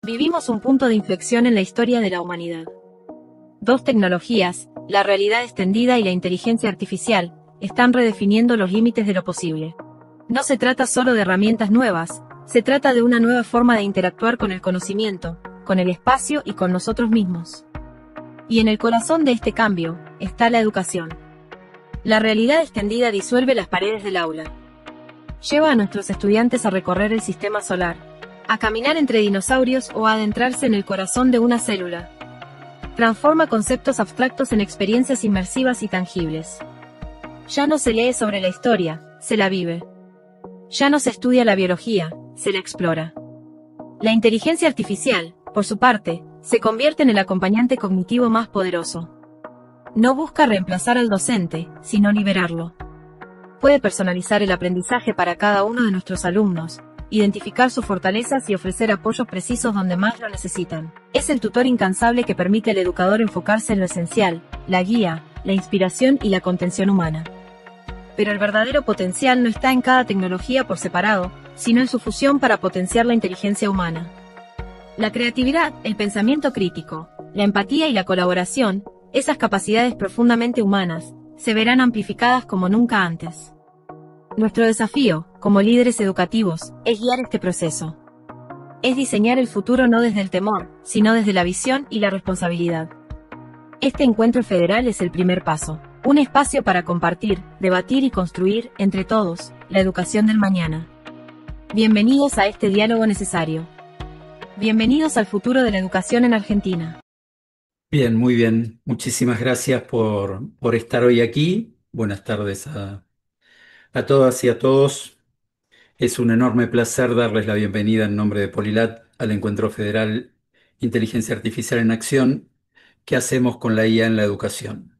Vivimos un punto de inflexión en la historia de la humanidad. Dos tecnologías, la realidad extendida y la inteligencia artificial, están redefiniendo los límites de lo posible. No se trata solo de herramientas nuevas, se trata de una nueva forma de interactuar con el conocimiento, con el espacio y con nosotros mismos. Y en el corazón de este cambio, está la educación. La realidad extendida disuelve las paredes del aula. Lleva a nuestros estudiantes a recorrer el sistema solar, a caminar entre dinosaurios o a adentrarse en el corazón de una célula. Transforma conceptos abstractos en experiencias inmersivas y tangibles. Ya no se lee sobre la historia, se la vive. Ya no se estudia la biología, se la explora. La inteligencia artificial, por su parte, se convierte en el acompañante cognitivo más poderoso. No busca reemplazar al docente, sino liberarlo. Puede personalizar el aprendizaje para cada uno de nuestros alumnos, identificar sus fortalezas y ofrecer apoyos precisos donde más lo necesitan. Es el tutor incansable que permite al educador enfocarse en lo esencial, la guía, la inspiración y la contención humana. Pero el verdadero potencial no está en cada tecnología por separado, sino en su fusión para potenciar la inteligencia humana. La creatividad, el pensamiento crítico, la empatía y la colaboración, esas capacidades profundamente humanas, se verán amplificadas como nunca antes. Nuestro desafío, como líderes educativos, es guiar este proceso. Es diseñar el futuro no desde el temor, sino desde la visión y la responsabilidad. Este encuentro federal es el primer paso, un espacio para compartir, debatir y construir, entre todos, la educación del mañana. Bienvenidos a este diálogo necesario. Bienvenidos al futuro de la educación en Argentina. Bien, muy bien. Muchísimas gracias por estar hoy aquí. Buenas tardes a todas y a todos. Es un enorme placer darles la bienvenida en nombre de Polilat al Encuentro Federal Inteligencia Artificial en Acción que hacemos con la IA en la educación.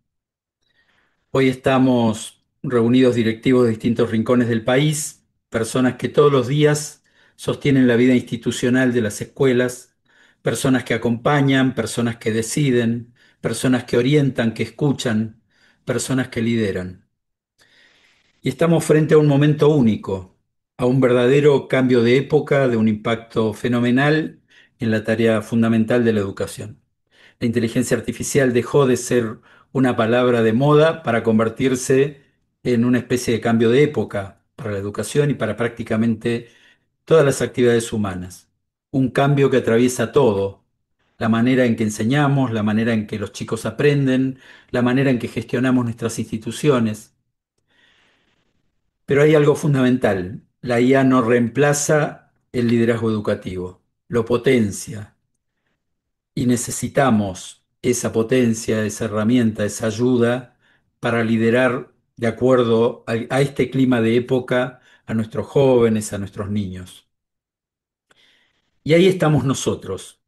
Hoy estamos reunidos directivos de distintos rincones del país, personas que todos los días sostienen la vida institucional de las escuelas, personas que acompañan, personas que deciden, personas que orientan, que escuchan, personas que lideran. Y estamos frente a un momento único, a un verdadero cambio de época, de un impacto fenomenal en la tarea fundamental de la educación. La inteligencia artificial dejó de ser una palabra de moda para convertirse en una especie de cambio de época para la educación y para prácticamente todas las actividades humanas. Un cambio que atraviesa todo, la manera en que enseñamos, la manera en que los chicos aprenden, la manera en que gestionamos nuestras instituciones. Pero hay algo fundamental, la IA no reemplaza el liderazgo educativo, lo potencia. Y necesitamos esa potencia, esa herramienta, esa ayuda para liderar de acuerdo a este clima de época a nuestros jóvenes, a nuestros niños. Y ahí estamos nosotros,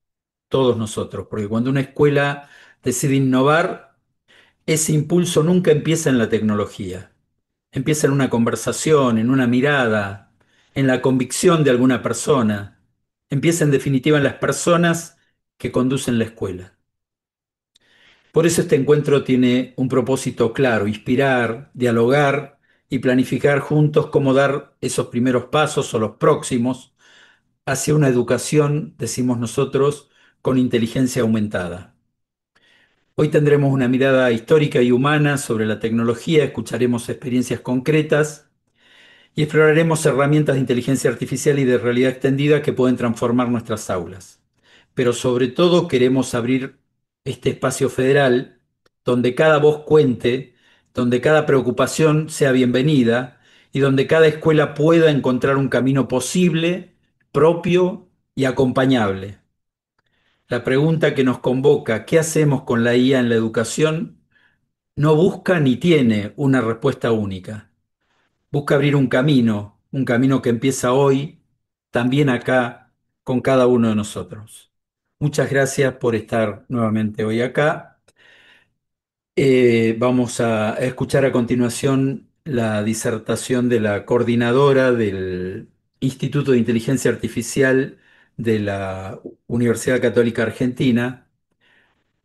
todos nosotros, porque cuando una escuela decide innovar, ese impulso nunca empieza en la tecnología, empieza en una conversación, en una mirada, en la convicción de alguna persona, empieza en definitiva en las personas que conducen la escuela. Por eso este encuentro tiene un propósito claro, inspirar, dialogar y planificar juntos cómo dar esos primeros pasos o los próximos hacia una educación, decimos nosotros, con inteligencia aumentada. Hoy tendremos una mirada histórica y humana sobre la tecnología, escucharemos experiencias concretas y exploraremos herramientas de inteligencia artificial y de realidad extendida que pueden transformar nuestras aulas. Pero sobre todo queremos abrir este espacio federal donde cada voz cuente, donde cada preocupación sea bienvenida y donde cada escuela pueda encontrar un camino posible, propio y acompañable. La pregunta que nos convoca, ¿qué hacemos con la IA en la educación? No busca ni tiene una respuesta única. Busca abrir un camino que empieza hoy, también acá, con cada uno de nosotros. Muchas gracias por estar nuevamente hoy acá. Vamos a escuchar a continuación la disertación de la coordinadora del Instituto de Inteligencia Artificial de la Universidad Católica Argentina,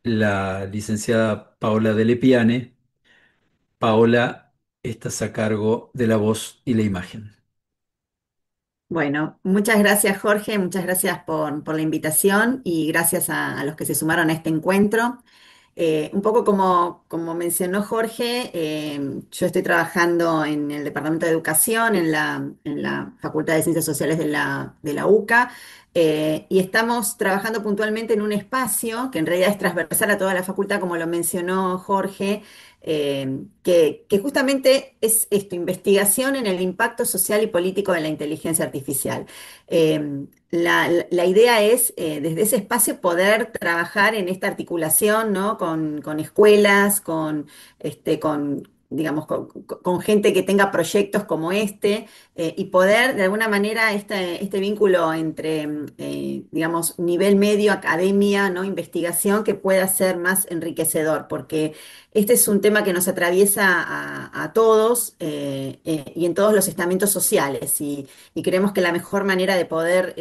la licenciada Paola de Lepiane. Paola, estás a cargo de la voz y la imagen. Bueno, muchas gracias Jorge, muchas gracias por la invitación y gracias a los que se sumaron a este encuentro. Un poco como mencionó Jorge, yo estoy trabajando en el Departamento de Educación, en la Facultad de Ciencias Sociales de la UCA, y estamos trabajando puntualmente en un espacio que en realidad es transversal a toda la facultad, como lo mencionó Jorge, que justamente es esto, investigación en el impacto social y político de la inteligencia artificial. La idea es, desde ese espacio, poder trabajar en esta articulación, ¿no? Con escuelas, digamos, con gente que tenga proyectos como este, y poder, de alguna manera, este vínculo entre, digamos, nivel medio, academia, ¿no? Investigación, que pueda ser más enriquecedor, porque este es un tema que nos atraviesa a todos, y en todos los estamentos sociales. Y creemos que la mejor manera de poder,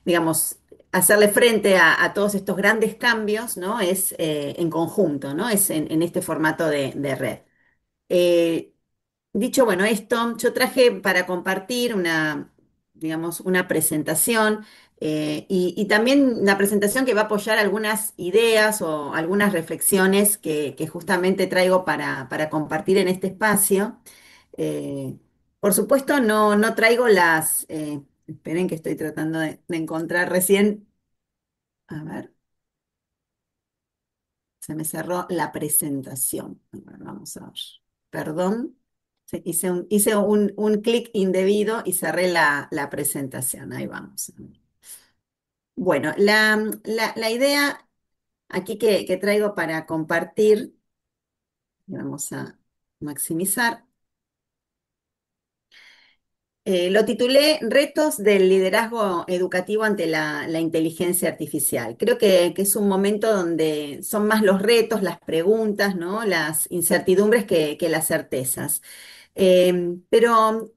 digamos, hacerle frente a todos estos grandes cambios, ¿no? Es, en conjunto, ¿no? Es en este formato de red. Eh, Dicho, bueno, esto, yo traje para compartir digamos, una presentación, y también una presentación que va a apoyar algunas ideas o algunas reflexiones que justamente traigo para compartir en este espacio. Eh, por supuesto, no traigo esperen que estoy tratando de encontrar recién, a ver, se me cerró la presentación. A ver, vamos a ver, perdón. Sí, hice un clic indebido y cerré la presentación. Ahí vamos. Bueno, la idea aquí que traigo para compartir, vamos a maximizar. Lo titulé Retos del liderazgo educativo ante la inteligencia artificial. Creo que es un momento donde son más los retos, las preguntas, ¿no? Las incertidumbres que las certezas. Pero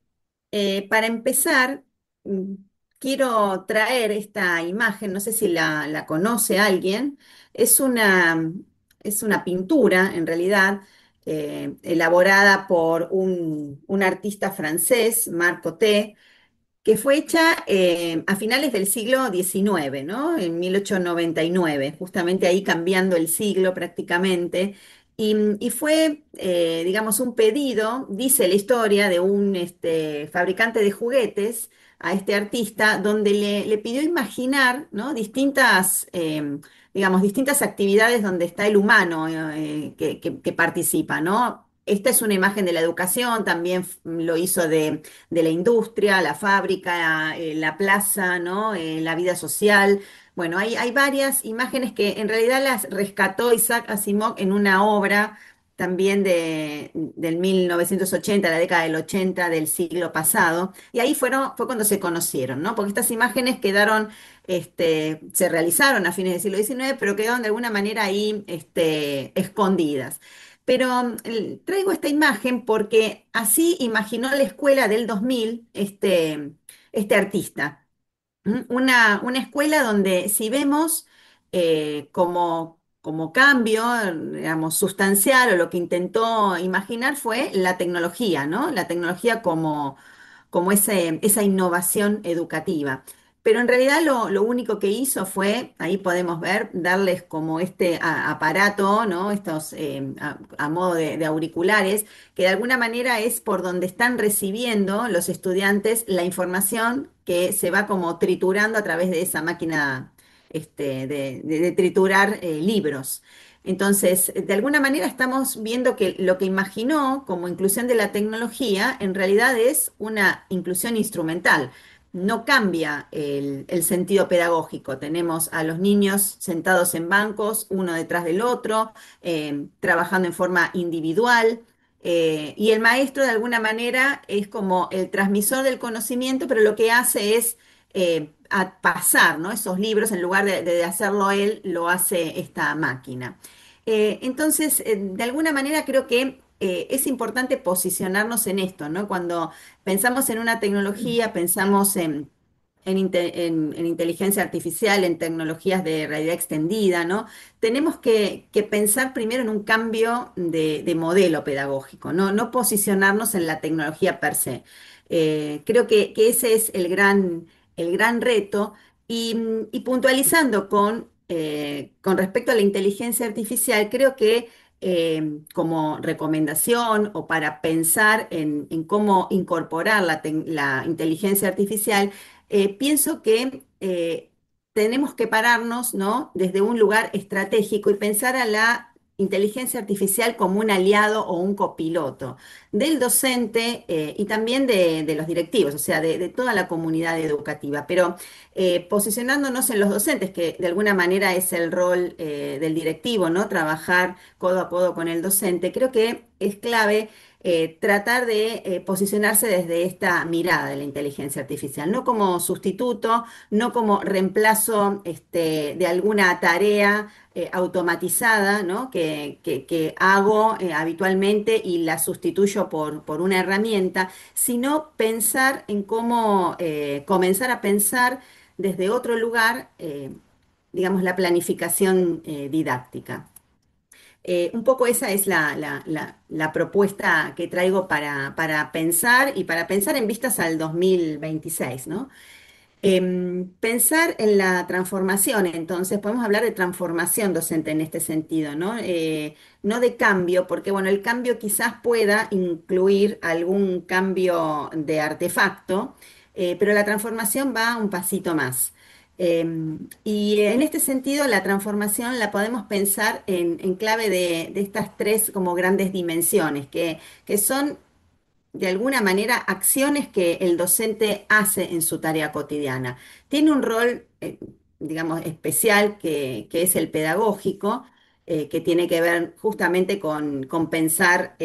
para empezar, mm, quiero traer esta imagen, no sé si la conoce alguien. Es una pintura, en realidad, elaborada por un artista francés, Marc Coté, que fue hecha, a finales del siglo XIX, ¿no? En 1899, justamente ahí cambiando el siglo prácticamente. Y fue, digamos, un pedido, dice la historia, de un fabricante de juguetes a este artista, donde le pidió imaginar, ¿no? Distintas actividades donde está el humano, que participa, ¿no? Esta es una imagen de la educación, también lo hizo de la industria, la fábrica, la plaza, ¿no? La vida social. Bueno, hay varias imágenes que en realidad las rescató Isaac Asimov en una obra también del 1980, la década del 80 del siglo pasado, y ahí fue cuando se conocieron, ¿no? Porque estas imágenes se realizaron a fines del siglo XIX, pero quedaron de alguna manera ahí, escondidas. Pero traigo esta imagen porque así imaginó la escuela del 2000, este artista. Una escuela donde, si vemos, como cambio, digamos, sustancial, o lo que intentó imaginar, fue la tecnología, ¿no? La tecnología como esa innovación educativa. Pero en realidad lo único que hizo fue, ahí podemos ver, darles como este aparato, ¿no? Estos, a modo de auriculares, que de alguna manera es por donde están recibiendo los estudiantes la información, que se va como triturando a través de esa máquina, de triturar, libros. Entonces, de alguna manera estamos viendo que lo que imaginó como inclusión de la tecnología en realidad es una inclusión instrumental. No cambia el sentido pedagógico. Tenemos a los niños sentados en bancos, uno detrás del otro, trabajando en forma individual. Y el maestro, de alguna manera, es como el transmisor del conocimiento, pero lo que hace es, a pasar, ¿no? Esos libros, en lugar de hacerlo él, lo hace esta máquina. Entonces, de alguna manera creo que, es importante posicionarnos en esto, ¿no? Cuando pensamos en una tecnología, pensamos en inteligencia artificial, en tecnologías de realidad extendida, ¿no? Tenemos que pensar primero en un cambio de modelo pedagógico, ¿no? No posicionarnos en la tecnología per se. Creo que ese es el gran reto. Y puntualizando con respecto a la inteligencia artificial, creo que como recomendación o para pensar en cómo incorporar la inteligencia artificial, pienso que tenemos que pararnos, ¿no? Desde un lugar estratégico y pensar a la inteligencia artificial como un aliado o un copiloto del docente y también de los directivos, o sea, de toda la comunidad educativa. Pero posicionándonos en los docentes, que de alguna manera es el rol del directivo, ¿no? Trabajar codo a codo con el docente, creo que es clave tratar de posicionarse desde esta mirada de la inteligencia artificial, no como sustituto, no como reemplazo de alguna tarea automatizada, ¿no? que hago habitualmente y la sustituyo por una herramienta, sino pensar en cómo comenzar a pensar desde otro lugar, digamos, la planificación didáctica. Un poco esa es la propuesta que traigo para pensar y para pensar en vistas al 2026, ¿no? Pensar en la transformación, entonces podemos hablar de transformación docente en este sentido, ¿no? No de cambio, porque bueno, el cambio quizás pueda incluir algún cambio de artefacto, pero la transformación va un pasito más. Y en este sentido, la transformación la podemos pensar en clave de estas tres como grandes dimensiones, que son de alguna manera acciones que el docente hace en su tarea cotidiana. Tiene un rol, digamos, especial que es el pedagógico, que tiene que ver justamente con pensar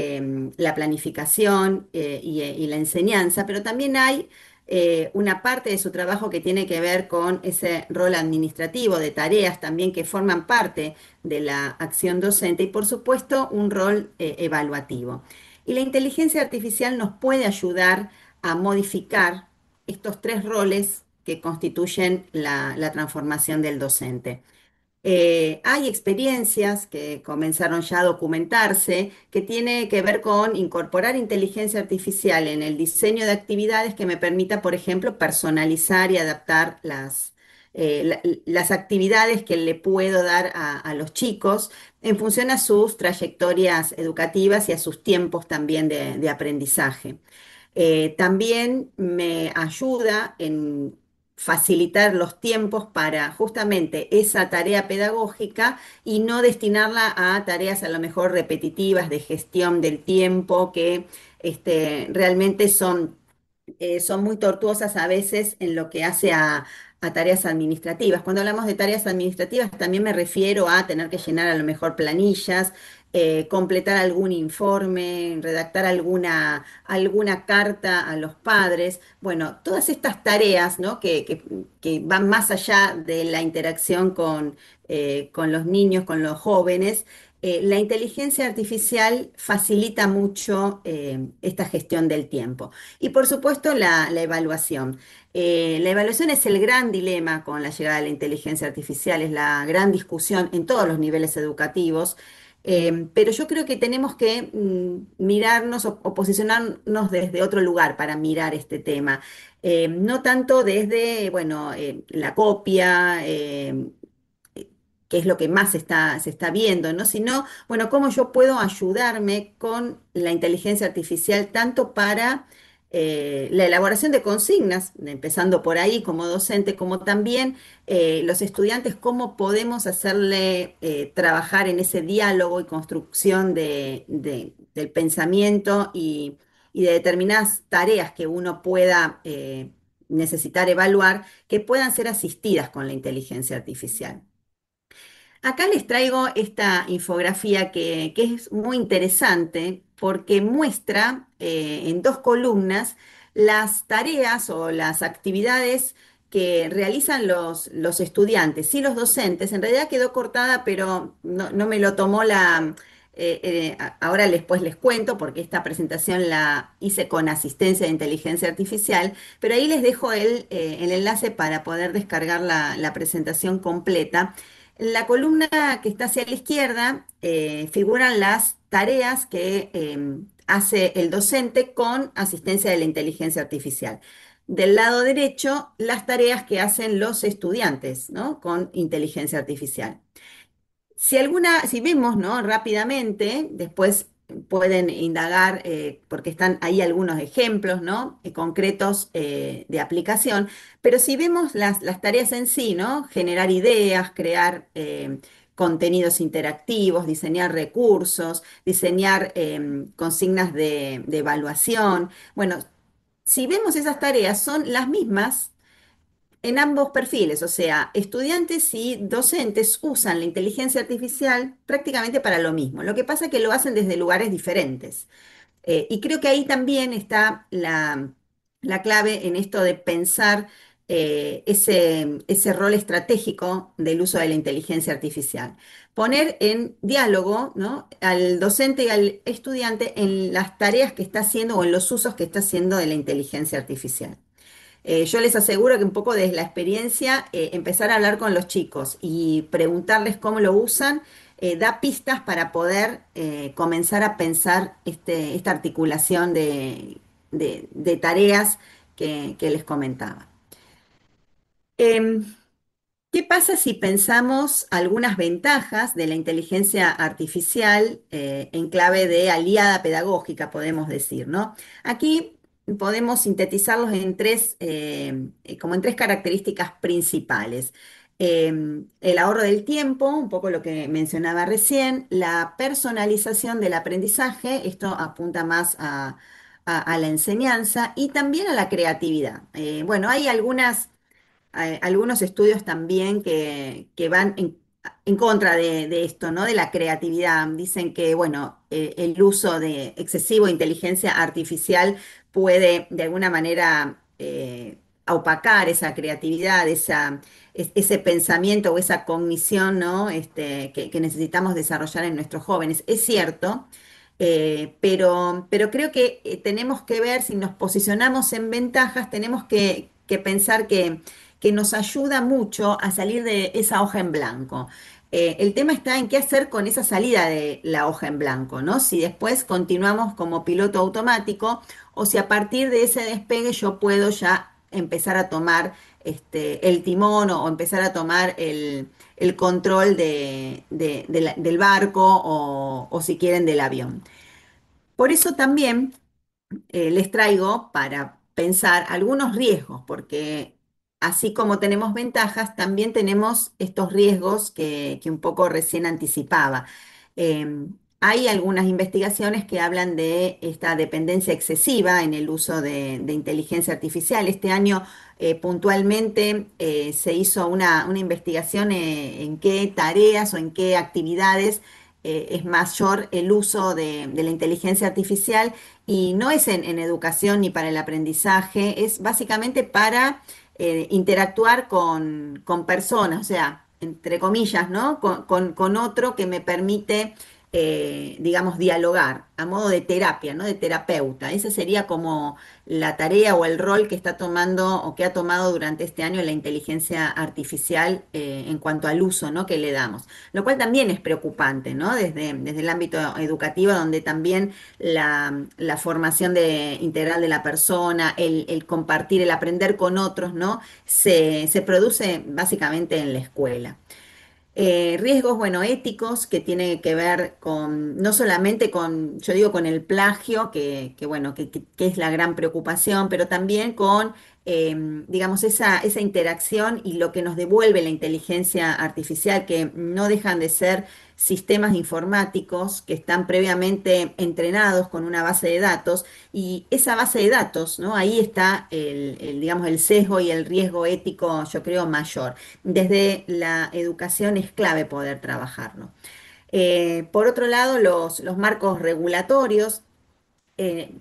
la planificación y la enseñanza, pero también hay una parte de su trabajo que tiene que ver con ese rol administrativo de tareas también que forman parte de la acción docente y por supuesto un rol evaluativo. Y la inteligencia artificial nos puede ayudar a modificar estos tres roles que constituyen la transformación del docente. Hay experiencias que comenzaron ya a documentarse que tiene que ver con incorporar inteligencia artificial en el diseño de actividades que me permita, por ejemplo, personalizar y adaptar las actividades que le puedo dar a los chicos en función a sus trayectorias educativas y a sus tiempos también de aprendizaje. También me ayuda en facilitar los tiempos para justamente esa tarea pedagógica y no destinarla a tareas a lo mejor repetitivas de gestión del tiempo que realmente son muy tortuosas a veces en lo que hace a tareas administrativas. Cuando hablamos de tareas administrativas, también me refiero a tener que llenar a lo mejor planillas, completar algún informe, redactar alguna carta a los padres. Bueno, todas estas tareas, ¿no? que van más allá de la interacción con los niños, con los jóvenes. La inteligencia artificial facilita mucho esta gestión del tiempo. Y por supuesto la evaluación. La evaluación es el gran dilema con la llegada de la inteligencia artificial, es la gran discusión en todos los niveles educativos, pero yo creo que tenemos que mirarnos o posicionarnos desde otro lugar para mirar este tema. No tanto desde, bueno, la copia, que es lo que más se está viendo, ¿no? Sino, bueno, cómo yo puedo ayudarme con la inteligencia artificial tanto para la elaboración de consignas, empezando por ahí como docente, como también los estudiantes, cómo podemos hacerle trabajar en ese diálogo y construcción del pensamiento y de determinadas tareas que uno pueda necesitar evaluar, que puedan ser asistidas con la inteligencia artificial. Acá les traigo esta infografía que es muy interesante porque muestra en dos columnas las tareas o las actividades que realizan los estudiantes y los docentes. En realidad quedó cortada, pero no me lo tomó ahora después les cuento porque esta presentación la hice con asistencia de inteligencia artificial, pero ahí les dejo el enlace para poder descargar la presentación completa. En la columna que está hacia la izquierda figuran las tareas que hace el docente con asistencia de la inteligencia artificial. Del lado derecho, las tareas que hacen los estudiantes, ¿no? Con inteligencia artificial. Si vemos, ¿no? Rápidamente, después pueden indagar, porque están ahí algunos ejemplos, ¿no? Concretos de aplicación, pero si vemos las tareas en sí, ¿no? Generar ideas, crear contenidos interactivos, diseñar recursos, diseñar consignas de evaluación. Bueno, si vemos esas tareas, son las mismas en ambos perfiles, o sea, estudiantes y docentes usan la inteligencia artificial prácticamente para lo mismo. Lo que pasa es que lo hacen desde lugares diferentes. Y creo que ahí también está la clave en esto de pensar ese rol estratégico del uso de la inteligencia artificial. Poner en diálogo, ¿no? Al docente y al estudiante en las tareas que está haciendo o en los usos que está haciendo de la inteligencia artificial. Yo les aseguro que un poco desde la experiencia, empezar a hablar con los chicos y preguntarles cómo lo usan, da pistas para poder comenzar a pensar esta articulación de tareas que les comentaba. Em, ¿Qué pasa si pensamos algunas ventajas de la inteligencia artificial en clave de aliada pedagógica, podemos decir, ¿no? Aquí podemos sintetizarlos en como en tres características principales. El ahorro del tiempo, un poco lo que mencionaba recién, la personalización del aprendizaje, esto apunta más a la enseñanza y también a la creatividad. Bueno, hay algunos estudios también que van en contra de esto, ¿no? De la creatividad. Dicen que, bueno, el uso de excesivo de inteligencia artificial puede de alguna manera opacar esa creatividad, ese pensamiento o esa cognición, ¿no? Que necesitamos desarrollar en nuestros jóvenes. Es cierto. Pero creo que tenemos que ver, si nos posicionamos en ventajas, tenemos que pensar que nos ayuda mucho a salir de esa hoja en blanco. El tema está en qué hacer con esa salida de la hoja en blanco, ¿no? Si después continuamos como piloto automático o si a partir de ese despegue yo puedo ya empezar a tomar el timón o empezar a tomar el control del barco o si quieren del avión. Por eso también les traigo para pensar algunos riesgos, porque así como tenemos ventajas, también tenemos estos riesgos que un poco recién anticipaba. Hay algunas investigaciones que hablan de esta dependencia excesiva en el uso de inteligencia artificial. Este año puntualmente se hizo una investigación en qué tareas o en qué actividades es mayor el uso de la inteligencia artificial y no es en educación ni para el aprendizaje, es básicamente para interactuar con personas, o sea, entre comillas, ¿no? Con otro que me permite, digamos, dialogar a modo de terapia, ¿no? De terapeuta. Esa sería como la tarea o el rol que está tomando o que ha tomado durante este año la inteligencia artificial en cuanto al uso, ¿no? Que le damos. Lo cual también es preocupante, ¿no? Desde el ámbito educativo, donde también la formación integral de la persona, el compartir, el aprender con otros, ¿no? Se produce básicamente en la escuela. Riesgos, bueno, éticos que tienen que ver con, no solamente con, yo digo, con el plagio, bueno, que es la gran preocupación, pero también con, digamos, esa interacción y lo que nos devuelve la inteligencia artificial, que no dejan de ser sistemas informáticos que están previamente entrenados con una base de datos y esa base de datos, ¿no? Ahí está digamos, el sesgo y el riesgo ético, yo creo, mayor. Desde la educación es clave poder trabajarlo. Por otro lado, los marcos regulatorios. eh,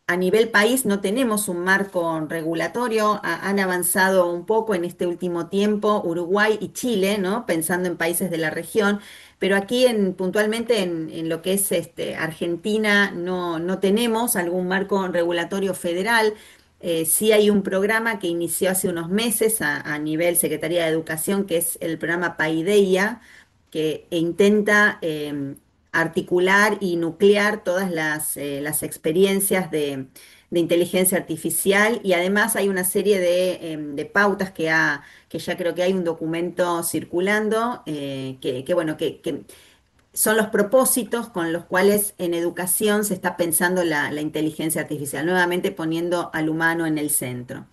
a nivel país no tenemos un marco regulatorio, han avanzado un poco en este último tiempo Uruguay y Chile, ¿no? Pensando en países de la región, pero aquí puntualmente en lo que es Argentina no tenemos algún marco regulatorio federal. Sí hay un programa que inició hace unos meses a nivel Secretaría de Educación, que es el programa Paideia, que intenta articular y nuclear todas las experiencias de inteligencia artificial y además hay una serie de pautas que ya creo que hay un documento circulando, bueno, que son los propósitos con los cuales en educación se está pensando la inteligencia artificial, nuevamente poniendo al humano en el centro.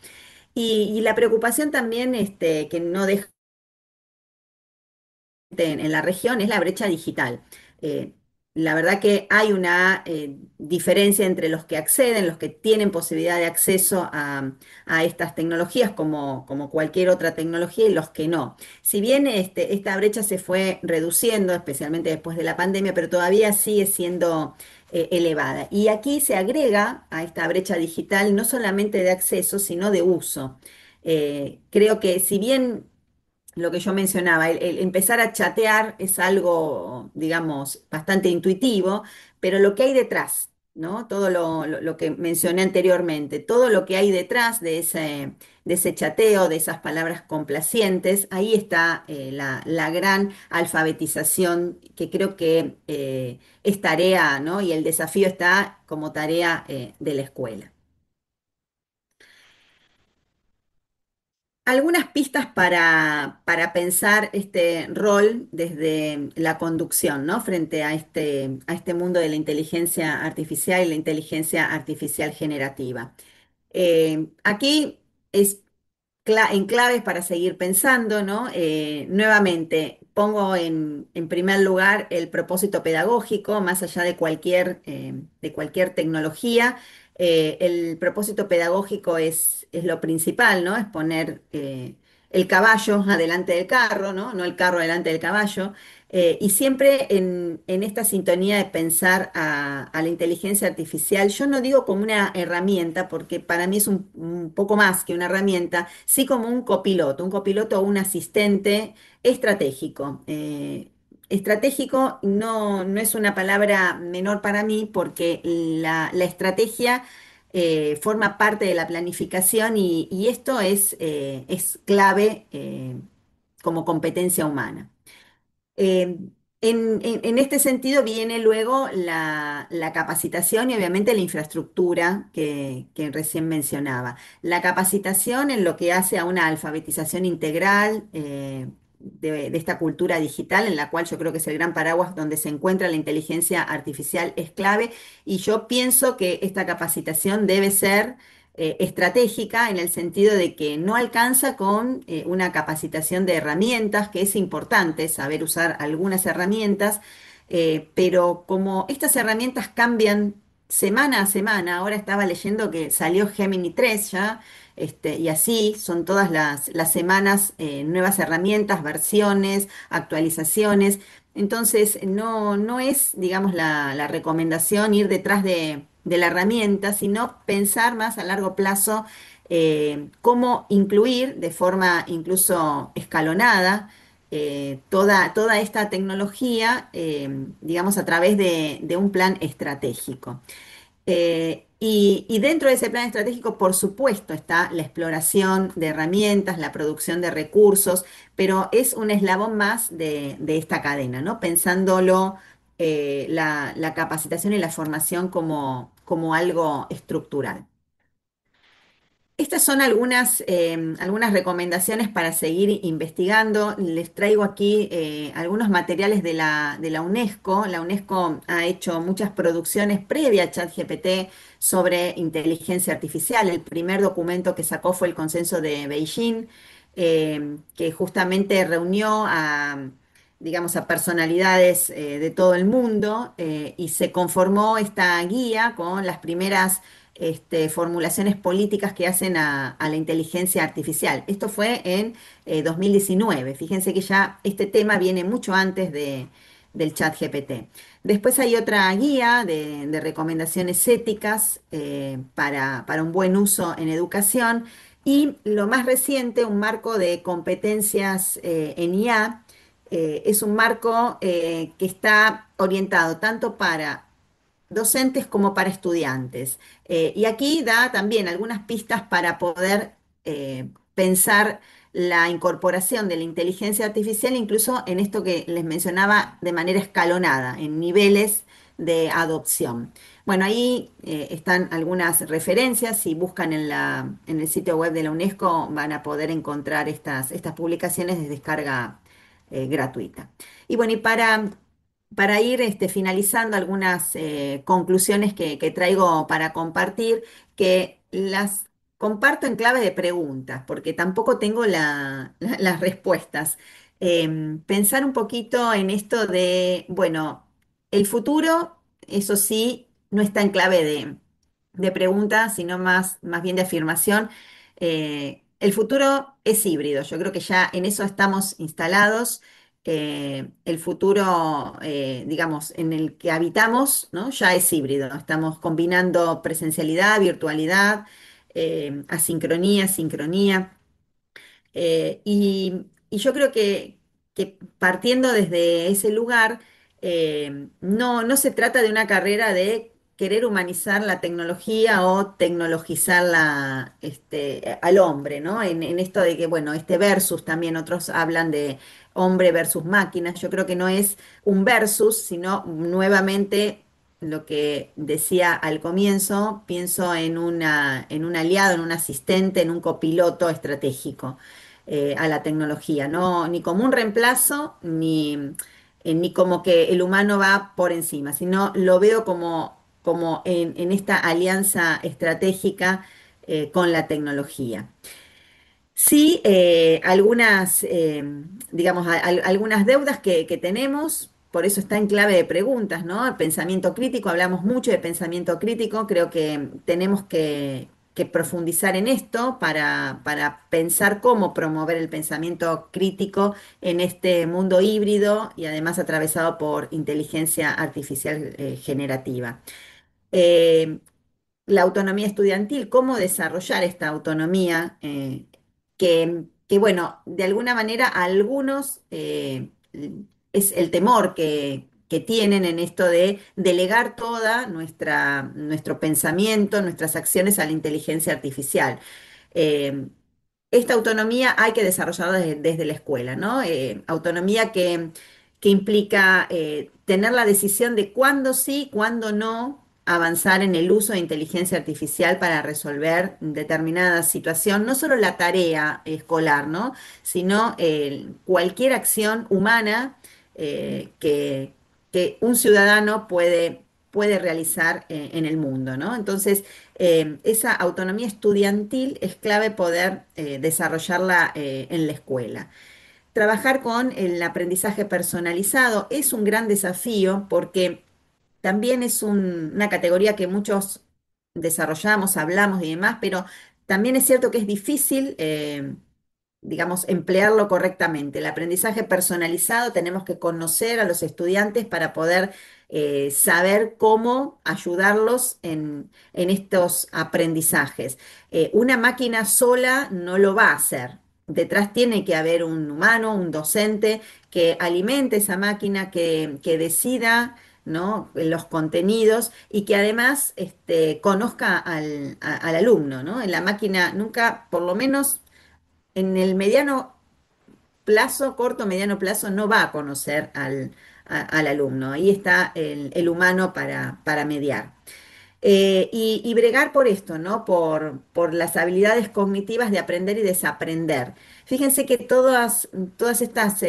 Y la preocupación también que no deja en la región es la brecha digital. Eh, la verdad que hay una diferencia entre los que acceden, los que tienen posibilidad de acceso a estas tecnologías como cualquier otra tecnología y los que no. Si bien esta brecha se fue reduciendo, especialmente después de la pandemia, pero todavía sigue siendo elevada. Y aquí se agrega a esta brecha digital no solamente de acceso, sino de uso. Creo que si bien lo que yo mencionaba, el empezar a chatear es algo, digamos, bastante intuitivo, pero lo que hay detrás, ¿no? Todo lo que mencioné anteriormente, todo lo que hay detrás de ese chateo, de esas palabras complacientes, ahí está la gran alfabetización que creo que es tarea, ¿no? Y el desafío está como tarea de la escuela. Algunas pistas para pensar este rol desde la conducción, ¿no? Frente a este mundo de la inteligencia artificial y la inteligencia artificial generativa. Aquí es en claves para seguir pensando, ¿no? Nuevamente, pongo en primer lugar el propósito pedagógico, más allá de cualquier tecnología. El propósito pedagógico es lo principal, ¿no? Es poner el caballo adelante del carro, ¿no? No el carro adelante del caballo. Y siempre en esta sintonía de pensar a la inteligencia artificial, yo no digo como una herramienta, porque para mí es un poco más que una herramienta, sí como un copiloto o un asistente estratégico. Estratégico no es una palabra menor para mí porque la estrategia forma parte de la planificación y esto es clave como competencia humana. Eh, en este sentido viene luego la capacitación y obviamente la infraestructura que recién mencionaba. La capacitación en lo que hace a una alfabetización integral de esta cultura digital, en la cual yo creo que es el gran paraguas donde se encuentra la inteligencia artificial, es clave. Y yo pienso que esta capacitación debe ser estratégica en el sentido de que no alcanza con una capacitación de herramientas, que es importante saber usar algunas herramientas, pero como estas herramientas cambian semana a semana, ahora estaba leyendo que salió Gemini 3 ya, y así son todas las semanas nuevas herramientas, versiones, actualizaciones. Entonces, no es, digamos, la recomendación ir detrás de la herramienta, sino pensar más a largo plazo cómo incluir de forma incluso escalonada toda esta tecnología, digamos, a través de un plan estratégico. Y dentro de ese plan estratégico, por supuesto, está la exploración de herramientas, la producción de recursos, pero es un eslabón más de esta cadena, ¿no? Pensándolo la capacitación y la formación como algo estructural. Estas son algunas recomendaciones para seguir investigando. Les traigo aquí algunos materiales de la UNESCO. La UNESCO ha hecho muchas producciones previas a ChatGPT sobre inteligencia artificial. El primer documento que sacó fue el Consenso de Beijing, que justamente reunió digamos, a personalidades de todo el mundo y se conformó esta guía con las primeras formulaciones políticas que hacen a la inteligencia artificial. Esto fue en 2019. Fíjense que ya este tema viene mucho antes del chat GPT. Después hay otra guía de recomendaciones éticas para un buen uso en educación y lo más reciente, un marco de competencias en IA. Es un marco que está orientado tanto para docentes como para estudiantes. Y aquí da también algunas pistas para poder pensar la incorporación de la inteligencia artificial incluso en esto que les mencionaba de manera escalonada, en niveles de adopción. Bueno, ahí están algunas referencias. Si buscan en el sitio web de la UNESCO van a poder encontrar estas publicaciones de descarga gratuita. Y bueno, para ir finalizando algunas conclusiones que traigo para compartir, que las comparto en clave de preguntas, porque tampoco tengo las respuestas. Pensar un poquito en esto de, bueno, el futuro, eso sí, no está en clave de pregunta, sino más bien de afirmación. El futuro es híbrido, yo creo que ya en eso estamos instalados. El futuro, digamos, en el que habitamos, ¿no? Ya es híbrido. Estamos combinando presencialidad, virtualidad, asincronía, sincronía. Y yo creo que partiendo desde ese lugar, no se trata de una carrera de querer humanizar la tecnología o tecnologizarla al hombre, ¿no? En esto de que, bueno, este versus también otros hablan de hombre versus máquina. Yo creo que no es un versus, sino nuevamente lo que decía al comienzo, pienso en un aliado, en un asistente, en un copiloto estratégico a la tecnología, no ni como un reemplazo, ni como que el humano va por encima, sino lo veo como en esta alianza estratégica con la tecnología. Sí, algunas, digamos, algunas deudas que tenemos, por eso está en clave de preguntas, ¿no? El pensamiento crítico, hablamos mucho de pensamiento crítico, creo que tenemos que profundizar en esto para pensar cómo promover el pensamiento crítico en este mundo híbrido y además atravesado por inteligencia artificial generativa. Eh, la autonomía estudiantil, cómo desarrollar esta autonomía, bueno, de alguna manera a algunos es el temor que tienen en esto de delegar toda nuestro pensamiento, nuestras acciones a la inteligencia artificial. Eh, Esta autonomía hay que desarrollarla desde la escuela, ¿no? Autonomía que implica tener la decisión de cuándo sí, cuándo no avanzar en el uso de inteligencia artificial para resolver determinada situación, no solo la tarea escolar, ¿no? Sino cualquier acción humana que un ciudadano puede realizar en el mundo, ¿no? Entonces, esa autonomía estudiantil es clave poder desarrollarla en la escuela. Trabajar con el aprendizaje personalizado es un gran desafío porque también es una categoría que muchos desarrollamos, hablamos y demás, pero también es cierto que es difícil, digamos, emplearlo correctamente. El aprendizaje personalizado, tenemos que conocer a los estudiantes para poder saber cómo ayudarlos en estos aprendizajes. Una máquina sola no lo va a hacer. Detrás tiene que haber un humano, un docente que alimente esa máquina, que decida, ¿no? Los contenidos y que además conozca al alumno, ¿no? En la máquina nunca, por lo menos en el mediano plazo, corto, mediano plazo, no va a conocer al alumno. Ahí está el humano para mediar. Y bregar por esto, ¿no? Por las habilidades cognitivas de aprender y desaprender. Fíjense que todas estas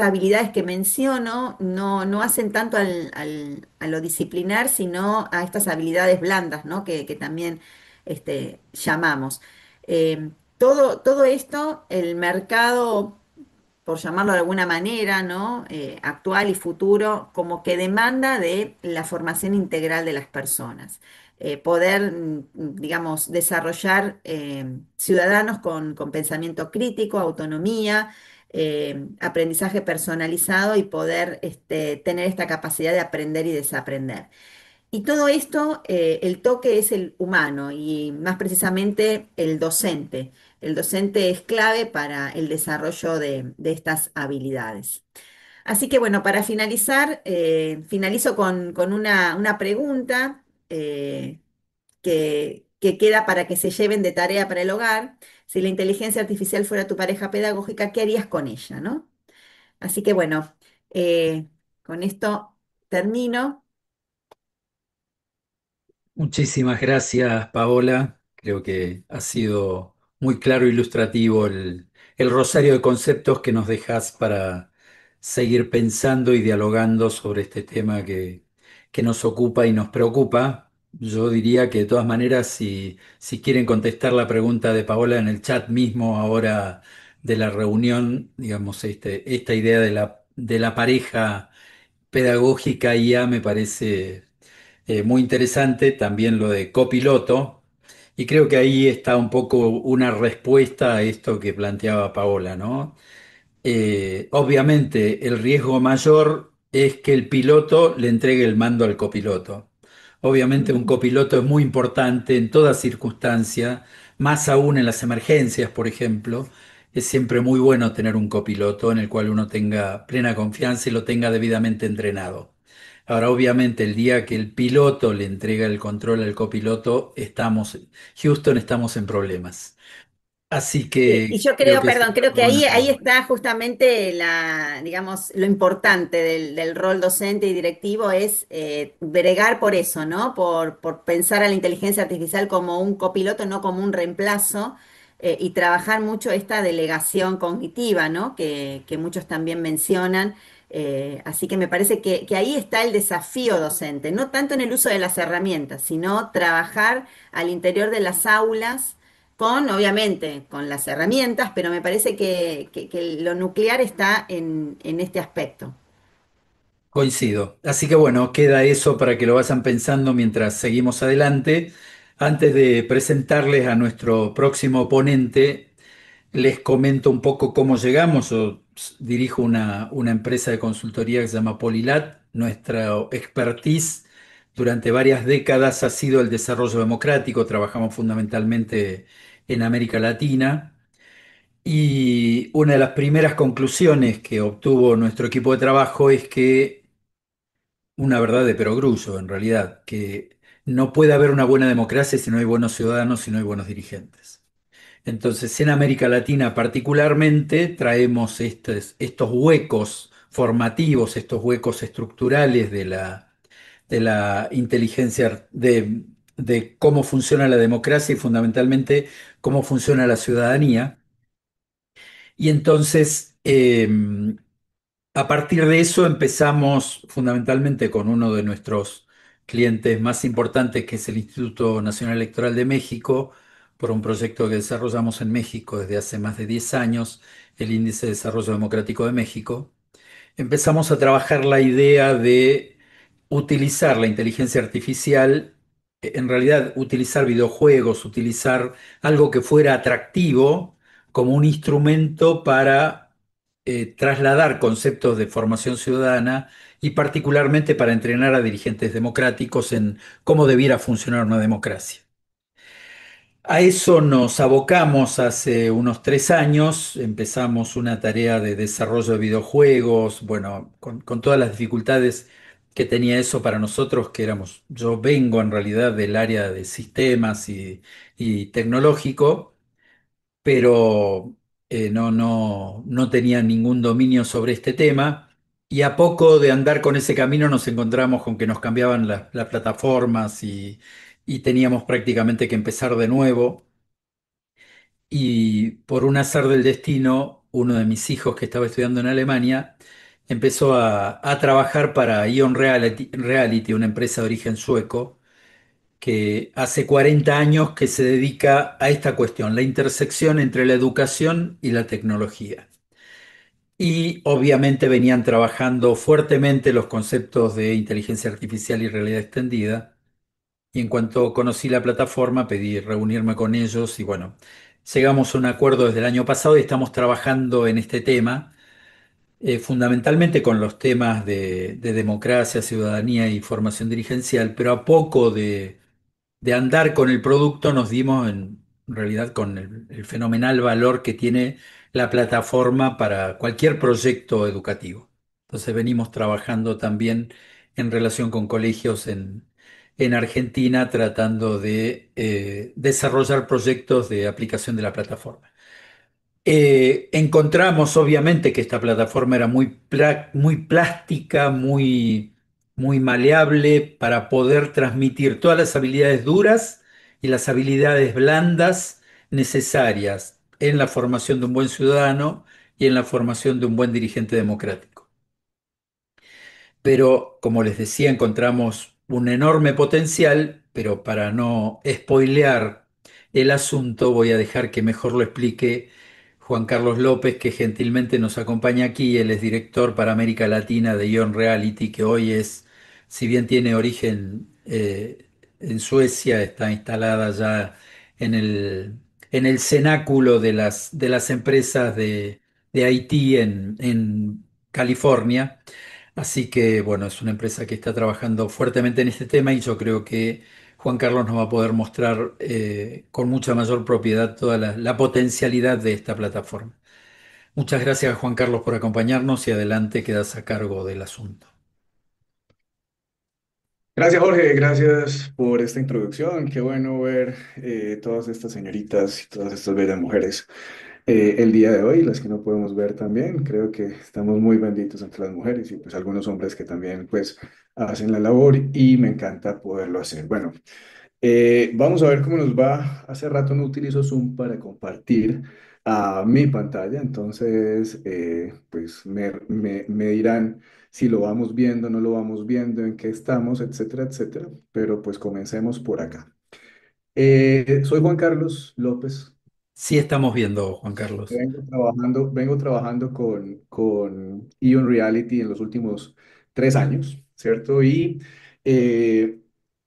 habilidades que menciono no hacen tanto a lo disciplinar, sino a estas habilidades blandas, ¿no? Que también llamamos. Todo esto, el mercado por llamarlo de alguna manera, ¿no? Actual y futuro, como que demanda de la formación integral de las personas. Poder, digamos, desarrollar ciudadanos con pensamiento crítico, autonomía, aprendizaje personalizado y poder tener esta capacidad de aprender y desaprender. Y todo esto, el toque es el humano y más precisamente el docente. El docente es clave para el desarrollo de estas habilidades. Así que bueno, para finalizar, finalizo con una pregunta que, que queda para que se lleven de tarea para el hogar. Si la inteligencia artificial fuera tu pareja pedagógica, ¿qué harías con ella, no? Así que bueno, con esto termino. Muchísimas gracias, Paola. Creo que ha sido muy claro e ilustrativo el rosario de conceptos que nos dejas para seguir pensando y dialogando sobre este tema que nos ocupa y nos preocupa. Yo diría que de todas maneras, si quieren contestar la pregunta de Paola en el chat mismo ahora de la reunión, digamos, esta idea de la pareja pedagógica IA me parece muy interesante, también lo de copiloto, y creo que ahí está un poco una respuesta a esto que planteaba Paola, ¿no? Obviamente el riesgo mayor es que el piloto le entregue el mando al copiloto. Obviamente un copiloto es muy importante en toda circunstancia, más aún en las emergencias, por ejemplo. Es siempre muy bueno tener un copiloto en el cual uno tenga plena confianza y lo tenga debidamente entrenado. Ahora, obviamente, el día que el piloto le entrega el control al copiloto, Houston, estamos en problemas. Así Sí, y que yo creo creo, que es perdón, creo muy que bueno ahí tenerlo. está justamente digamos, lo importante del rol docente y directivo es bregar por eso, ¿no? Por pensar a la inteligencia artificial como un copiloto, no como un reemplazo, y trabajar mucho esta delegación cognitiva, ¿no? Que muchos también mencionan. Así que me parece que ahí está el desafío docente, no tanto en el uso de las herramientas, sino trabajar al interior de las aulas obviamente, con las herramientas, pero me parece que lo nuclear está en este aspecto. Coincido. Así que bueno, queda eso para que lo vayan pensando mientras seguimos adelante. Antes de presentarles a nuestro próximo ponente, les comento un poco cómo llegamos. Yo dirijo una empresa de consultoría que se llama Polilat. Nuestra expertise durante varias décadas ha sido el desarrollo democrático. Trabajamos fundamentalmente en América Latina. Y una de las primeras conclusiones que obtuvo nuestro equipo de trabajo es que una verdad de perogrullo, en realidad, que no puede haber una buena democracia si no hay buenos ciudadanos, si no hay buenos dirigentes. Entonces, en América Latina particularmente, traemos estos huecos formativos, estos huecos estructurales de la inteligencia, de cómo funciona la democracia y fundamentalmente cómo funciona la ciudadanía. Y entonces, a partir de eso empezamos fundamentalmente con uno de nuestros clientes más importantes, que es el Instituto Nacional Electoral de México, por un proyecto que desarrollamos en México desde hace más de 10 años, el Índice de Desarrollo Democrático de México. Empezamos a trabajar la idea de utilizar la inteligencia artificial, en realidad utilizar videojuegos, utilizar algo que fuera atractivo como un instrumento para trasladar conceptos de formación ciudadana y particularmente para entrenar a dirigentes democráticos en cómo debiera funcionar una democracia. A eso nos abocamos hace unos 3 años, empezamos una tarea de desarrollo de videojuegos, bueno, con todas las dificultades que tenía eso para nosotros, yo vengo en realidad del área de sistemas y tecnológico, pero no tenía ningún dominio sobre este tema. Y a poco de andar con ese camino nos encontramos con que nos cambiaban las plataformas y teníamos prácticamente que empezar de nuevo. Y por un azar del destino, uno de mis hijos que estaba estudiando en Alemania empezó a trabajar para Ion Reality, una empresa de origen sueco, que hace 40 años que se dedica a esta cuestión, la intersección entre la educación y la tecnología. Y obviamente venían trabajando fuertemente los conceptos de inteligencia artificial y realidad extendida. Y en cuanto conocí la plataforma, pedí reunirme con ellos y bueno, llegamos a un acuerdo desde el año pasado y estamos trabajando en este tema, fundamentalmente con los temas de democracia, ciudadanía y formación dirigencial, pero a poco de andar con el producto nos dimos en realidad con el fenomenal valor que tiene la plataforma para cualquier proyecto educativo. Entonces venimos trabajando también en relación con colegios en Argentina tratando de desarrollar proyectos de aplicación de la plataforma. Encontramos obviamente que esta plataforma era muy plástica, muy maleable para poder transmitir todas las habilidades duras y las habilidades blandas necesarias en la formación de un buen ciudadano y en la formación de un buen dirigente democrático. Pero, como les decía, encontramos un enorme potencial, pero para no spoilear el asunto, voy a dejar que mejor lo explique Juan Carlos López, que gentilmente nos acompaña aquí. Él es director para América Latina de Ion Reality, que hoy es, si bien tiene origen en Suecia, está instalada ya en en el cenáculo de de las empresas de IT en California. Así que, bueno, es una empresa que está trabajando fuertemente en este tema y yo creo que Juan Carlos nos va a poder mostrar con mucha mayor propiedad toda la potencialidad de esta plataforma. Muchas gracias, Juan Carlos, por acompañarnos y adelante quedas a cargo del asunto. Gracias, Jorge, gracias por esta introducción. Qué bueno ver todas estas señoritas y todas estas bellas mujeres el día de hoy, las que no podemos ver también. Creo que estamos muy benditos entre las mujeres y pues algunos hombres que también pues hacen la labor y me encanta poderlo hacer. Bueno, vamos a ver cómo nos va. Hace rato no utilizo Zoom para compartir mi pantalla, entonces pues me dirán si lo vamos viendo, no lo vamos viendo, en qué estamos, etcétera, etcétera. Pero pues comencemos por acá. Soy Juan Carlos López. Sí estamos viendo, Juan Carlos. Vengo trabajando con Ion Reality en los últimos 3 años, ¿cierto? Y eh,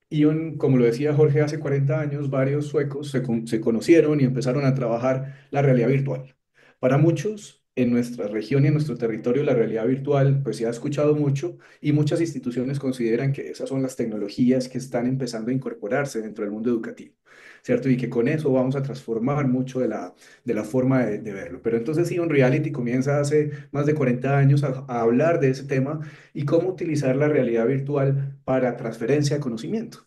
Ion, como lo decía Jorge, hace 40 años varios suecos se conocieron y empezaron a trabajar la realidad virtual. Para muchos, en nuestra región y en nuestro territorio, la realidad virtual pues se ha escuchado mucho y muchas instituciones consideran que esas son las tecnologías que están empezando a incorporarse dentro del mundo educativo, ¿cierto? Y que con eso vamos a transformar mucho de la forma de verlo. Pero entonces sí, un reality comienza hace más de 40 años a hablar de ese tema y cómo utilizar la realidad virtual para transferencia de conocimiento.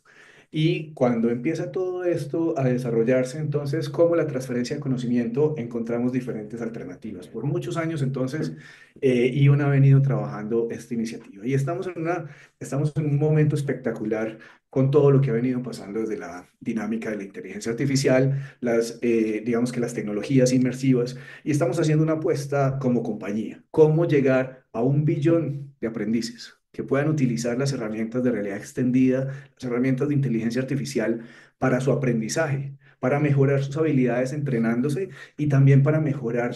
Y cuando empieza todo esto a desarrollarse, entonces, como la transferencia de conocimiento, encontramos diferentes alternativas. Por muchos años, entonces, ION ha venido trabajando esta iniciativa. Y estamos en un momento espectacular con todo lo que ha venido pasando desde la dinámica de la inteligencia artificial, digamos que las tecnologías inmersivas, y estamos haciendo una apuesta como compañía, cómo llegar a 1 billón de aprendices que puedan utilizar las herramientas de realidad extendida, las herramientas de inteligencia artificial para su aprendizaje, para mejorar sus habilidades entrenándose y también para mejorar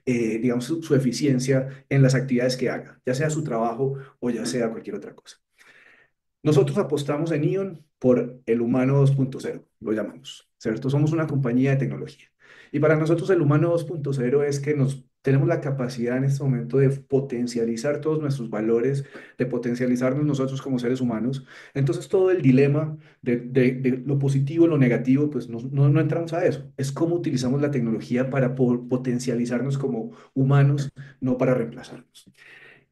digamos, su eficiencia en las actividades que haga, ya sea su trabajo o ya sea cualquier otra cosa. Nosotros apostamos en Ion por el humano 2.0, lo llamamos, ¿cierto? Somos una compañía de tecnología. Y para nosotros el humano 2.0 es que tenemos la capacidad en este momento de potencializar todos nuestros valores, de potencializarnos nosotros como seres humanos. Entonces todo el dilema de lo positivo, lo negativo, pues no entramos a eso. Es cómo utilizamos la tecnología para potencializarnos como humanos, no para reemplazarnos.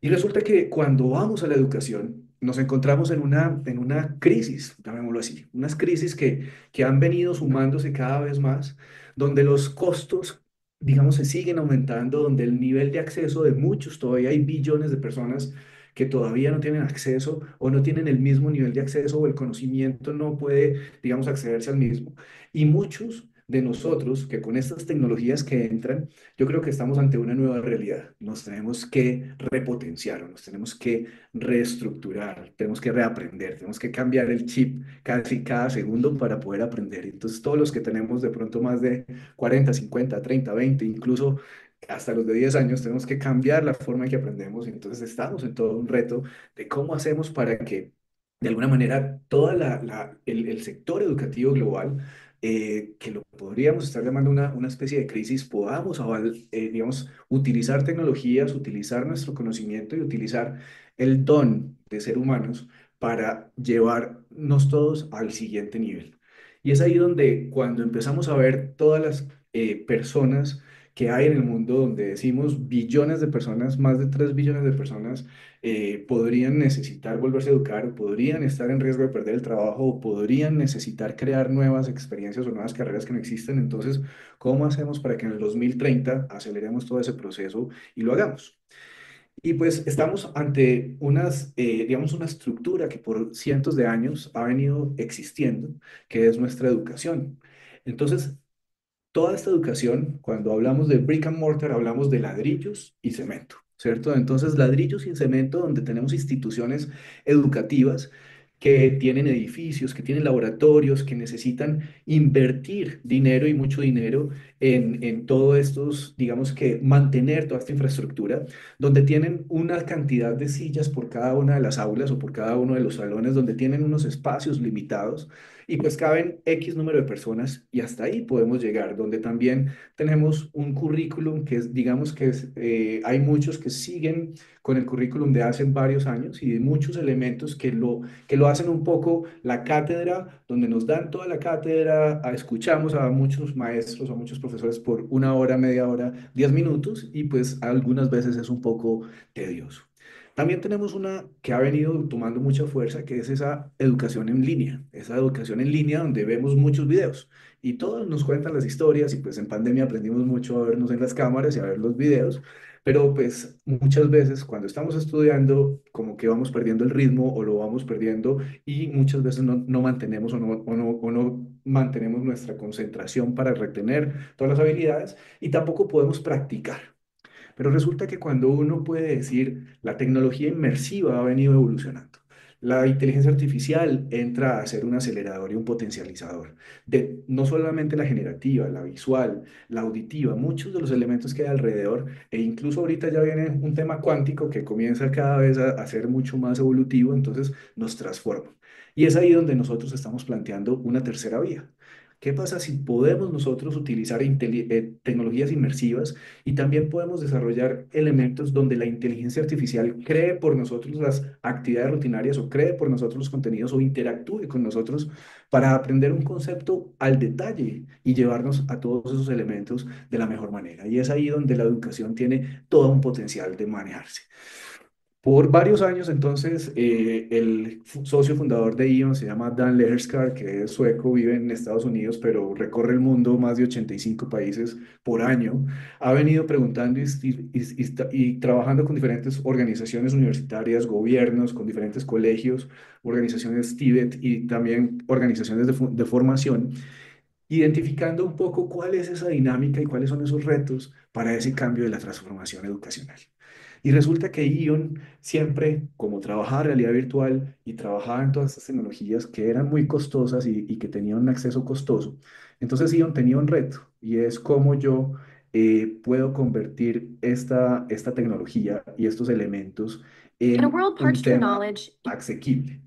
Y resulta que cuando vamos a la educación, nos encontramos en una crisis, llamémoslo así, unas crisis que han venido sumándose cada vez más, donde los costos, digamos, se siguen aumentando, donde el nivel de acceso de muchos, todavía hay billones de personas que todavía no tienen acceso o no tienen el mismo nivel de acceso o el conocimiento no puede, digamos, accederse al mismo. Y muchos de nosotros que con estas tecnologías que entran, yo creo que estamos ante una nueva realidad. Nos tenemos que repotenciar, o nos tenemos que reestructurar, tenemos que reaprender, tenemos que cambiar el chip casi cada segundo para poder aprender. Entonces, todos los que tenemos de pronto más de 40, 50, 30, 20, incluso hasta los de 10 años, tenemos que cambiar la forma en que aprendemos. Y entonces estamos en todo un reto de cómo hacemos para que de alguna manera todo el sector educativo global, que lo podríamos estar llamando una especie de crisis, podamos, digamos, utilizar tecnologías, utilizar nuestro conocimiento y utilizar el don de ser humanos para llevarnos todos al siguiente nivel. Y es ahí donde cuando empezamos a ver todas las personas que hay en el mundo donde decimos billones de personas, más de 3 billones de personas podrían necesitar volverse a educar o podrían estar en riesgo de perder el trabajo o podrían necesitar crear nuevas experiencias o nuevas carreras que no existen. Entonces, ¿cómo hacemos para que en el 2030 aceleremos todo ese proceso y lo hagamos? Y pues estamos ante digamos, una estructura que por cientos de años ha venido existiendo, que es nuestra educación. Entonces, toda esta educación, cuando hablamos de brick and mortar, hablamos de ladrillos y cemento, ¿cierto? Entonces, ladrillos y cemento, donde tenemos instituciones educativas que tienen edificios, que tienen laboratorios, que necesitan invertir dinero y mucho dinero en todo estos, digamos que mantener toda esta infraestructura, donde tienen una cantidad de sillas por cada una de las aulas o por cada uno de los salones, donde tienen unos espacios limitados y pues caben X número de personas y hasta ahí podemos llegar, donde también tenemos un currículum que es, digamos que hay muchos que siguen con el currículum de hace varios años y muchos elementos que lo hacen un poco la cátedra, donde nos dan toda la cátedra, escuchamos a muchos maestros, a muchos profesores por una hora, media hora, 10 minutos y pues algunas veces es un poco tedioso. También tenemos una que ha venido tomando mucha fuerza, que es esa educación en línea donde vemos muchos videos y todos nos cuentan las historias y pues en pandemia aprendimos mucho a vernos en las cámaras y a ver los videos, pero pues muchas veces cuando estamos estudiando como que vamos perdiendo el ritmo o lo vamos perdiendo y muchas veces no mantenemos o no mantenemos nuestra concentración para retener todas las habilidades y tampoco podemos practicar. Pero resulta que cuando uno puede decir la tecnología inmersiva ha venido evolucionando, la inteligencia artificial entra a ser un acelerador y un potencializador de no solamente la generativa, la visual, la auditiva, muchos de los elementos que hay alrededor, e incluso ahorita ya viene un tema cuántico que comienza cada vez a ser mucho más evolutivo, entonces nos transforma. Y es ahí donde nosotros estamos planteando una tercera vía. ¿Qué pasa si podemos nosotros utilizar tecnologías inmersivas y también podemos desarrollar elementos donde la inteligencia artificial cree por nosotros las actividades rutinarias o cree por nosotros los contenidos o interactúe con nosotros para aprender un concepto al detalle y llevarnos a todos esos elementos de la mejor manera? Y es ahí donde la educación tiene todo un potencial de manejarse. Por varios años, entonces, el socio fundador de ION se llama Dan Leherskar, que es sueco, vive en Estados Unidos, pero recorre el mundo, más de 85 países por año. Ha venido preguntando y trabajando con diferentes organizaciones universitarias, gobiernos, con diferentes colegios, organizaciones Tíbet y también organizaciones de formación, identificando un poco cuál es esa dinámica y cuáles son esos retos para ese cambio de la transformación educacional. Y resulta que Ion siempre, como trabajaba en realidad virtual y trabajaba en todas estas tecnologías que eran muy costosas y que tenían un acceso costoso, entonces Ion tenía un reto y es cómo yo puedo convertir esta tecnología y estos elementos en un tema asequible.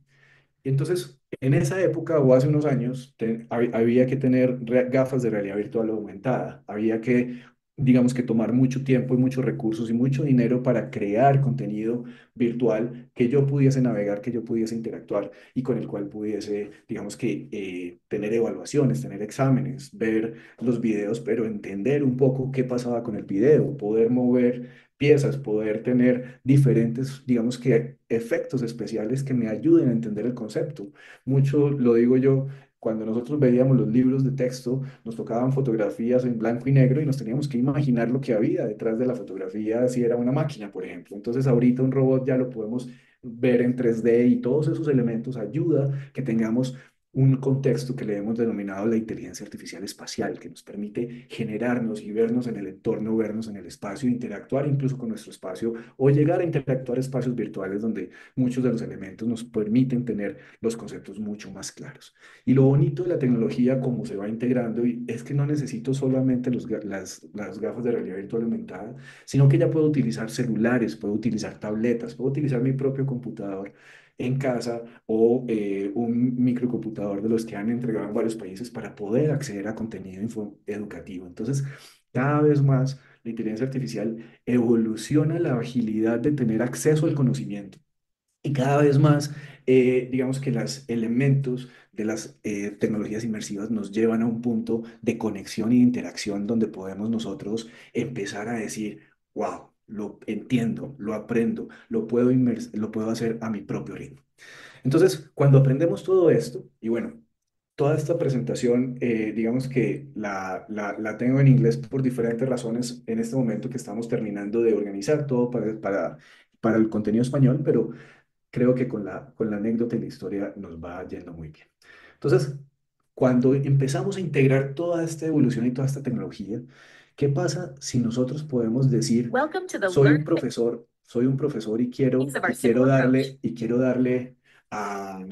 Y entonces, en esa época o hace unos años, había que tener gafas de realidad virtual aumentada. Había que, digamos que tomar mucho tiempo y muchos recursos y mucho dinero para crear contenido virtual que yo pudiese navegar, que yo pudiese interactuar y con el cual pudiese, digamos que, tener evaluaciones, tener exámenes, ver los videos, pero entender un poco qué pasaba con el video, poder mover piezas, poder tener diferentes, digamos que, efectos especiales que me ayuden a entender el concepto. Mucho lo digo yo, cuando nosotros veíamos los libros de texto, nos tocaban fotografías en blanco y negro y nos teníamos que imaginar lo que había detrás de la fotografía, si era una máquina, por ejemplo. Entonces ahorita un robot ya lo podemos ver en 3D y todos esos elementos ayuda que tengamos un contexto que le hemos denominado la inteligencia artificial espacial, que nos permite generarnos y vernos en el entorno, vernos en el espacio, interactuar incluso con nuestro espacio o llegar a interactuar espacios virtuales donde muchos de los elementos nos permiten tener los conceptos mucho más claros. Y lo bonito de la tecnología, como se va integrando, es que no necesito solamente las gafas de realidad virtual aumentada, sino que ya puedo utilizar celulares, puedo utilizar tabletas, puedo utilizar mi propio computador en casa o un microcomputador de los que han entregado en varios países para poder acceder a contenido educativo. Entonces, cada vez más la inteligencia artificial evoluciona la agilidad de tener acceso al conocimiento y cada vez más digamos que los elementos de las tecnologías inmersivas nos llevan a un punto de conexión y de interacción donde podemos nosotros empezar a decir, wow, lo entiendo, lo aprendo, lo puedo hacer a mi propio ritmo. Entonces, cuando aprendemos todo esto, y bueno, toda esta presentación, digamos que la tengo en inglés por diferentes razones en este momento que estamos terminando de organizar todo para el contenido español, pero creo que con la anécdota y la historia nos va yendo muy bien. Entonces, cuando empezamos a integrar toda esta evolución y toda esta tecnología, ¿qué pasa si nosotros podemos decir, soy un profesor y quiero darle a,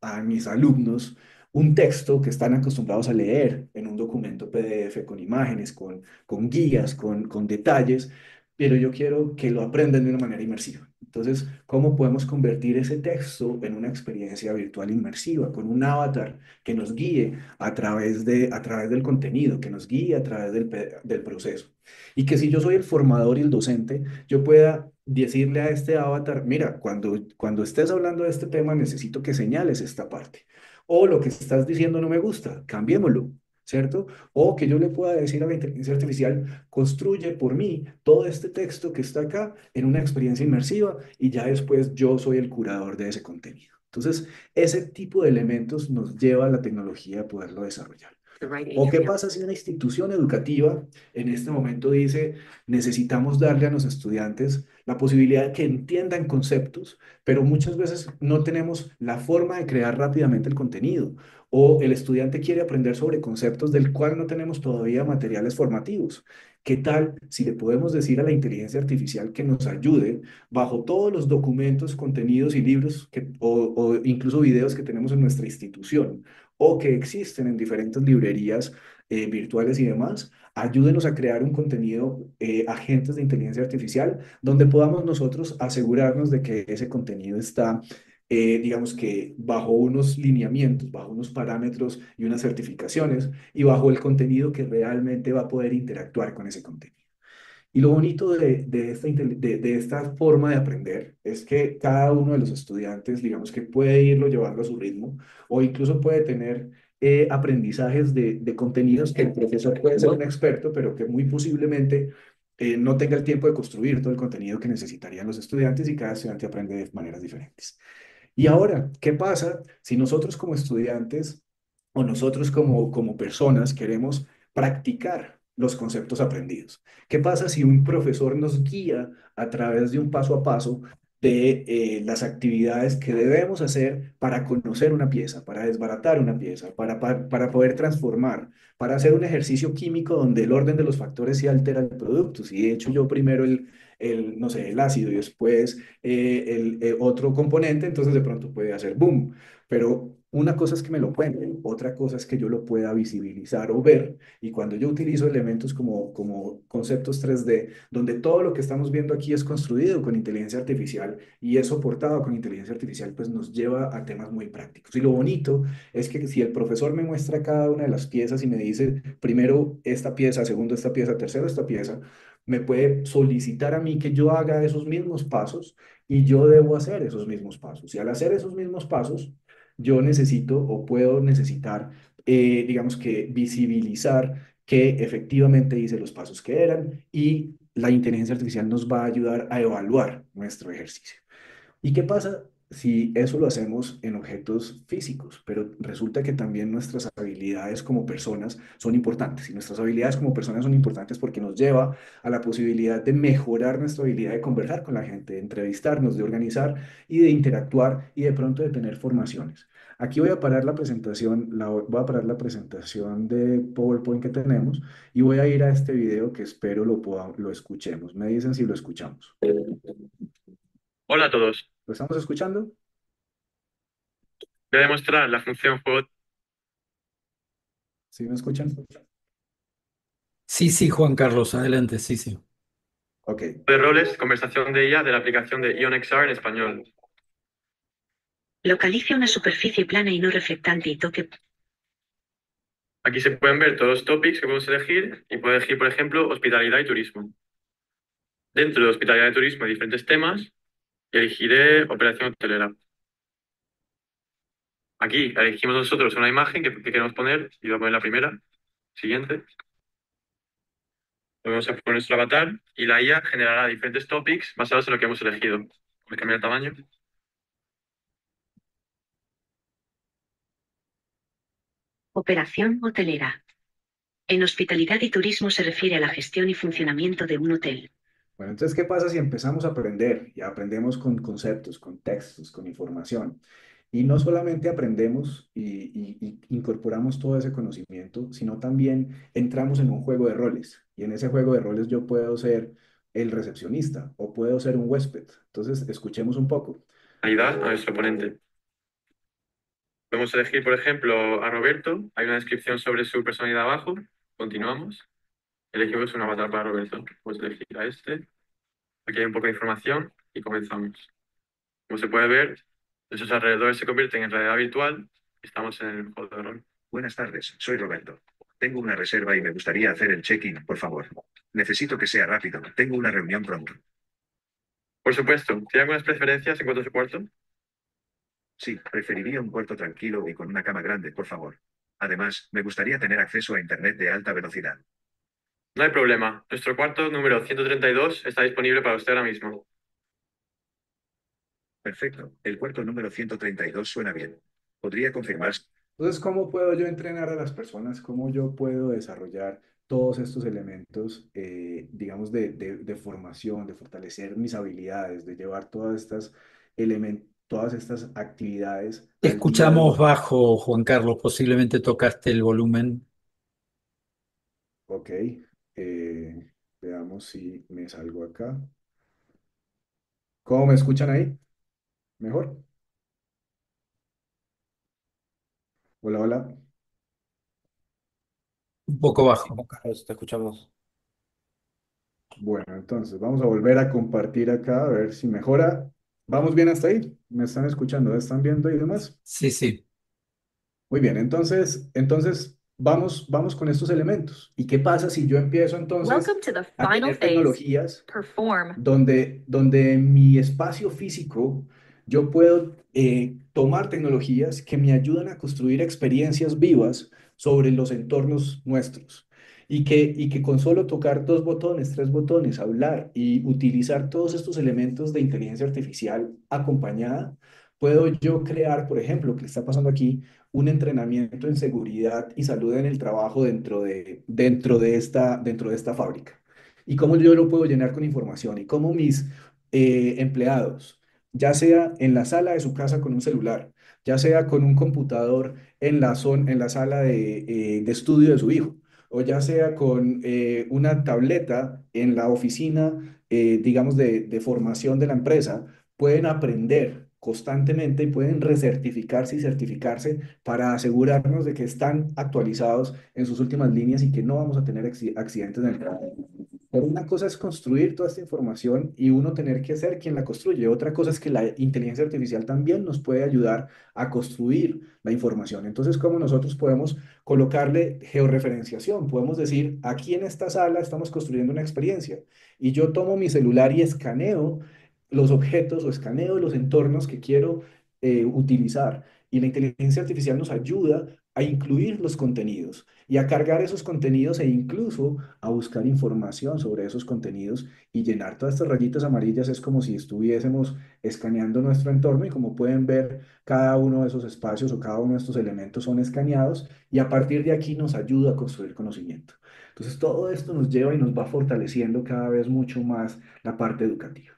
a mis alumnos un texto que están acostumbrados a leer en un documento PDF con imágenes, con guías, con detalles, pero yo quiero que lo aprendan de una manera inmersiva? Entonces, ¿cómo podemos convertir ese texto en una experiencia virtual inmersiva, con un avatar que nos guíe a través del contenido, que nos guíe a través del proceso? Y que si yo soy el formador y el docente, yo pueda decirle a este avatar, mira, cuando estés hablando de este tema, necesito que señales esta parte. O lo que estás diciendo no me gusta, cambiémoslo, ¿cierto? O que yo le pueda decir a la inteligencia artificial, construye por mí todo este texto que está acá en una experiencia inmersiva y ya después yo soy el curador de ese contenido. Entonces, ese tipo de elementos nos lleva a la tecnología a poderlo desarrollar. ¿O qué pasa si una institución educativa en este momento dice, necesitamos darle a los estudiantes la posibilidad de que entiendan conceptos, pero muchas veces no tenemos la forma de crear rápidamente el contenido? O el estudiante quiere aprender sobre conceptos del cual no tenemos todavía materiales formativos. ¿Qué tal si le podemos decir a la inteligencia artificial que nos ayude bajo todos los documentos, contenidos y libros o incluso videos que tenemos en nuestra institución, o que existen en diferentes librerías virtuales y demás? Ayúdenos a crear un contenido, agentes de inteligencia artificial, donde podamos nosotros asegurarnos de que ese contenido está, digamos que bajo unos lineamientos, bajo unos parámetros y unas certificaciones, y bajo el contenido que realmente va a poder interactuar con ese contenido. Y lo bonito de esta forma de aprender es que cada uno de los estudiantes, digamos que puede irlo llevando a su ritmo, o incluso puede tener aprendizajes de contenidos que el profesor puede ser un experto, pero que muy posiblemente no tenga el tiempo de construir todo el contenido que necesitarían los estudiantes, y cada estudiante aprende de maneras diferentes. Y ahora, ¿qué pasa si nosotros como estudiantes o nosotros como personas queremos practicar los conceptos aprendidos? ¿Qué pasa si un profesor nos guía a través de un paso a paso de las actividades que debemos hacer para conocer una pieza, para desbaratar una pieza, para poder transformar, para hacer un ejercicio químico donde el orden de los factores se altera el producto? Si de hecho yo primero no sé, el ácido y después el otro componente, entonces de pronto puede hacer boom. Pero una cosa es que me lo cuenten, otra cosa es que yo lo pueda visibilizar o ver. Y cuando yo utilizo elementos como conceptos 3D, donde todo lo que estamos viendo aquí es construido con inteligencia artificial y es soportado con inteligencia artificial, pues nos lleva a temas muy prácticos. Y lo bonito es que si el profesor me muestra cada una de las piezas y me dice, primero esta pieza, segundo esta pieza, tercero esta pieza, me puede solicitar a mí que yo haga esos mismos pasos, y yo debo hacer esos mismos pasos. Y al hacer esos mismos pasos, yo necesito o puedo necesitar, digamos que visibilizar que efectivamente hice los pasos que eran, y la inteligencia artificial nos va a ayudar a evaluar nuestro ejercicio. ¿Y qué pasa si eso lo hacemos en objetos físicos? Pero resulta que también nuestras habilidades como personas son importantes. Y nuestras habilidades como personas son importantes porque nos lleva a la posibilidad de mejorar nuestra habilidad de conversar con la gente, de entrevistarnos, de organizar y de interactuar, y de pronto de tener formaciones. Aquí voy a parar la presentación, voy a parar la presentación de PowerPoint que tenemos, y voy a ir a este video que espero lo escuchemos. Me dicen si lo escuchamos. Hola a todos. ¿Lo estamos escuchando? Voy a demostrar la función juego ¿Sí me escuchan? Sí, sí, Juan Carlos, adelante, sí, sí. Ok. de roles, conversación de IA de la aplicación de IonXR en español. Localice una superficie plana y no reflectante y toque. Aquí se pueden ver todos los topics que podemos elegir, y puedo elegir, por ejemplo, hospitalidad y turismo. Dentro de hospitalidad y turismo hay diferentes temas y elegiré operación hotelera. Aquí elegimos nosotros una imagen que queremos poner y voy a poner la primera. Siguiente. Volvemos a poner nuestro avatar y la IA generará diferentes topics basados en lo que hemos elegido. Voy a cambiar el tamaño. Operación hotelera. En hospitalidad y turismo se refiere a la gestión y funcionamiento de un hotel. Bueno, entonces, ¿qué pasa si empezamos a aprender? Y aprendemos con conceptos, con textos, con información. Y no solamente aprendemos y incorporamos todo ese conocimiento, sino también entramos en un juego de roles. Y en ese juego de roles yo puedo ser el recepcionista o puedo ser un huésped. Entonces, escuchemos un poco. Ayudar a nuestro ponente. Podemos elegir, por ejemplo, a Roberto. Hay una descripción sobre su personalidad abajo. Continuamos. Elegimos un avatar para Roberto. Podemos elegir a este. Aquí hay un poco de información y comenzamos. Como se puede ver, nuestros alrededores se convierten en realidad virtual. Estamos en el juego de rol. Buenas tardes, soy Roberto. Tengo una reserva y me gustaría hacer el check-in, por favor. Necesito que sea rápido. Tengo una reunión pronto. Por supuesto, ¿tiene algunas preferencias en cuanto a su cuarto? Sí, preferiría un cuarto tranquilo y con una cama grande, por favor. Además, me gustaría tener acceso a internet de alta velocidad. No hay problema. Nuestro cuarto número 132 está disponible para usted ahora mismo. Perfecto. El cuarto número 132 suena bien. ¿Podría confirmar? Entonces, ¿cómo puedo yo entrenar a las personas? ¿Cómo yo puedo desarrollar todos estos elementos, digamos, de formación, de fortalecer mis habilidades, de llevar todas estas actividades Te al día a escuchamos día? bajo, Juan Carlos, posiblemente tocaste el volumen. Ok, veamos si me salgo acá. ¿Cómo me escuchan ahí? ¿Mejor? Hola, hola. Un poco Sí, bajo. Juan Carlos, te escuchamos. Bueno, entonces vamos a volver a compartir acá a ver si mejora. ¿Vamos bien hasta ahí? ¿Me están escuchando? ¿Me están viendo y demás? Sí, sí. Muy bien, entonces vamos con estos elementos. ¿Y qué pasa si yo empiezo entonces Welcome to the a final tener phase. tecnologías Perform. donde en mi espacio físico yo puedo tomar tecnologías que me ayudan a construir experiencias vivas sobre los entornos nuestros? Y que con solo tocar dos botones, tres botones, hablar y utilizar todos estos elementos de inteligencia artificial acompañada, puedo yo crear, por ejemplo, que está pasando aquí, un entrenamiento en seguridad y salud en el trabajo dentro de esta fábrica. Y cómo yo lo puedo llenar con información y cómo mis empleados, ya sea en la sala de su casa con un celular, ya sea con un computador en la sala de estudio de su hijo, o ya sea con una tableta en la oficina, digamos, de formación de la empresa, pueden aprender constantemente y pueden recertificarse y certificarse para asegurarnos de que están actualizados en sus últimas líneas y que no vamos a tener accidentes en el trabajo. Pero una cosa es construir toda esta información y uno tener que ser quien la construye. Otra cosa es que la inteligencia artificial también nos puede ayudar a construir la información. Entonces, ¿cómo nosotros podemos colocarle georreferenciación? Podemos decir, aquí en esta sala estamos construyendo una experiencia y yo tomo mi celular y escaneo los objetos o escaneo los entornos que quiero utilizar. Y la inteligencia artificial nos ayuda a incluir los contenidos y a cargar esos contenidos e incluso a buscar información sobre esos contenidos y llenar todas estas rayitas amarillas. Es como si estuviésemos escaneando nuestro entorno y como pueden ver, cada uno de esos espacios o cada uno de estos elementos son escaneados y a partir de aquí nos ayuda a construir conocimiento. Entonces, todo esto nos lleva y nos va fortaleciendo cada vez mucho más la parte educativa.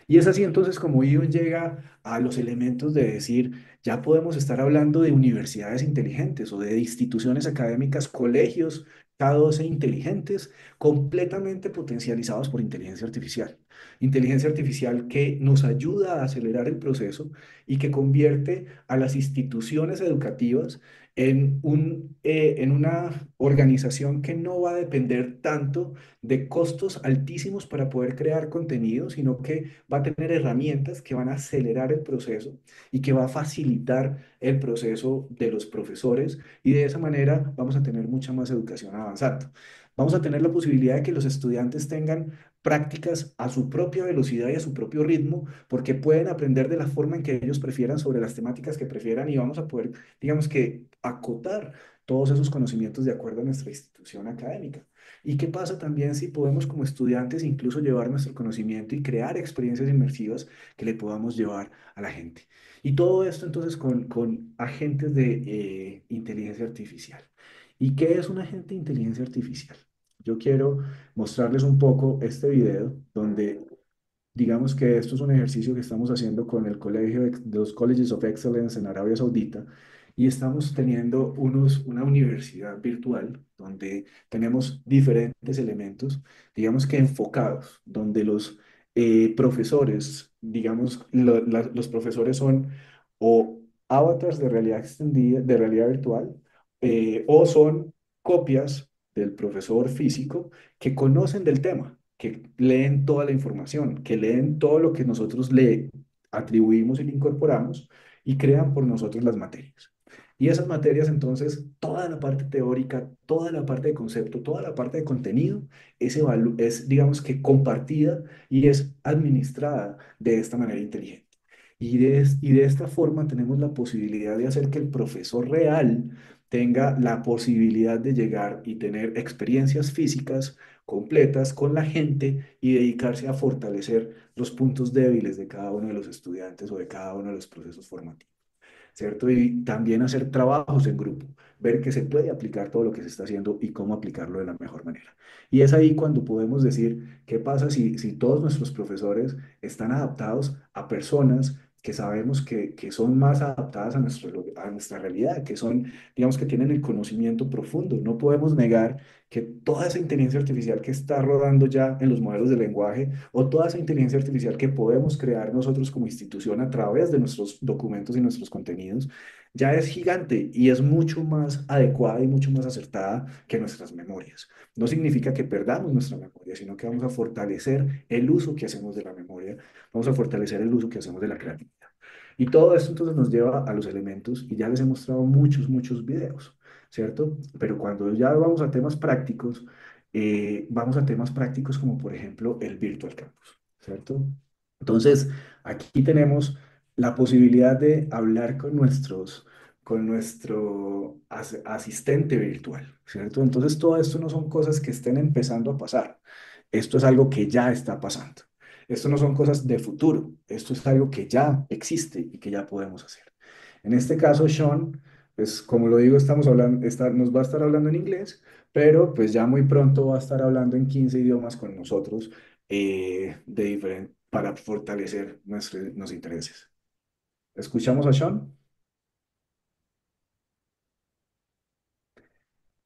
Y es así entonces como Ion llega a los elementos de decir, ya podemos estar hablando de universidades inteligentes o de instituciones académicas, colegios, K12 inteligentes, completamente potencializados por inteligencia artificial. Inteligencia artificial que nos ayuda a acelerar el proceso y que convierte a las instituciones educativas en una organización que no va a depender tanto de costos altísimos para poder crear contenido, sino que va a tener herramientas que van a acelerar el proceso y que va a facilitar el proceso de los profesores y de esa manera vamos a tener mucha más educación avanzando. Vamos a tener la posibilidad de que los estudiantes tengan prácticas a su propia velocidad y a su propio ritmo, porque pueden aprender de la forma en que ellos prefieran sobre las temáticas que prefieran y vamos a poder, digamos que, acotar todos esos conocimientos de acuerdo a nuestra institución académica. ¿Y qué pasa también si podemos como estudiantes incluso llevar nuestro conocimiento y crear experiencias inmersivas que le podamos llevar a la gente? Y todo esto entonces con agentes de inteligencia artificial. ¿Y qué es un agente de inteligencia artificial? Yo quiero mostrarles un poco este video donde digamos que esto es un ejercicio que estamos haciendo con el colegio de los Colleges of Excellence en Arabia Saudita y estamos teniendo una universidad virtual donde tenemos diferentes elementos, digamos que enfocados, donde los profesores, digamos, los profesores son o avatars de realidad extendida, de realidad virtual, o son copias del profesor físico que conocen del tema, que leen toda la información, que leen todo lo que nosotros le atribuimos y le incorporamos y crean por nosotros las materias. Y esas materias, entonces, toda la parte teórica, toda la parte de concepto, toda la parte de contenido es, digamos que, compartida y es administrada de esta manera inteligente. Y de esta forma tenemos la posibilidad de hacer que el profesor real tenga la posibilidad de llegar y tener experiencias físicas completas con la gente y dedicarse a fortalecer los puntos débiles de cada uno de los estudiantes o de cada uno de los procesos formativos. ¿Cierto? Y también hacer trabajos en grupo, ver que se puede aplicar todo lo que se está haciendo y cómo aplicarlo de la mejor manera. Y es ahí cuando podemos decir, ¿qué pasa si todos nuestros profesores están adaptados a personas que sabemos que son más adaptadas a nuestra realidad, que son, digamos, que tienen el conocimiento profundo? No podemos negar que toda esa inteligencia artificial que está rodando ya en los modelos de lenguaje o toda esa inteligencia artificial que podemos crear nosotros como institución a través de nuestros documentos y nuestros contenidos, ya es gigante y es mucho más adecuada y mucho más acertada que nuestras memorias. No significa que perdamos nuestra memoria, sino que vamos a fortalecer el uso que hacemos de la memoria, vamos a fortalecer el uso que hacemos de la creatividad. Y todo esto entonces nos lleva a los elementos y ya les he mostrado muchos videos, ¿cierto? Pero cuando ya vamos a temas prácticos, vamos a temas prácticos como por ejemplo el Virtual Campus, ¿cierto? Entonces, aquí tenemos la posibilidad de hablar con nuestro asistente virtual, ¿cierto? Entonces, todo esto no son cosas que estén empezando a pasar. Esto es algo que ya está pasando. Esto no son cosas de futuro. Esto es algo que ya existe y que ya podemos hacer. En este caso, Sean, pues como lo digo, estamos hablando, nos va a estar hablando en inglés, pero pues ya muy pronto va a estar hablando en 15 idiomas con nosotros para fortalecer nuestros intereses. ¿Escuchamos a Sean?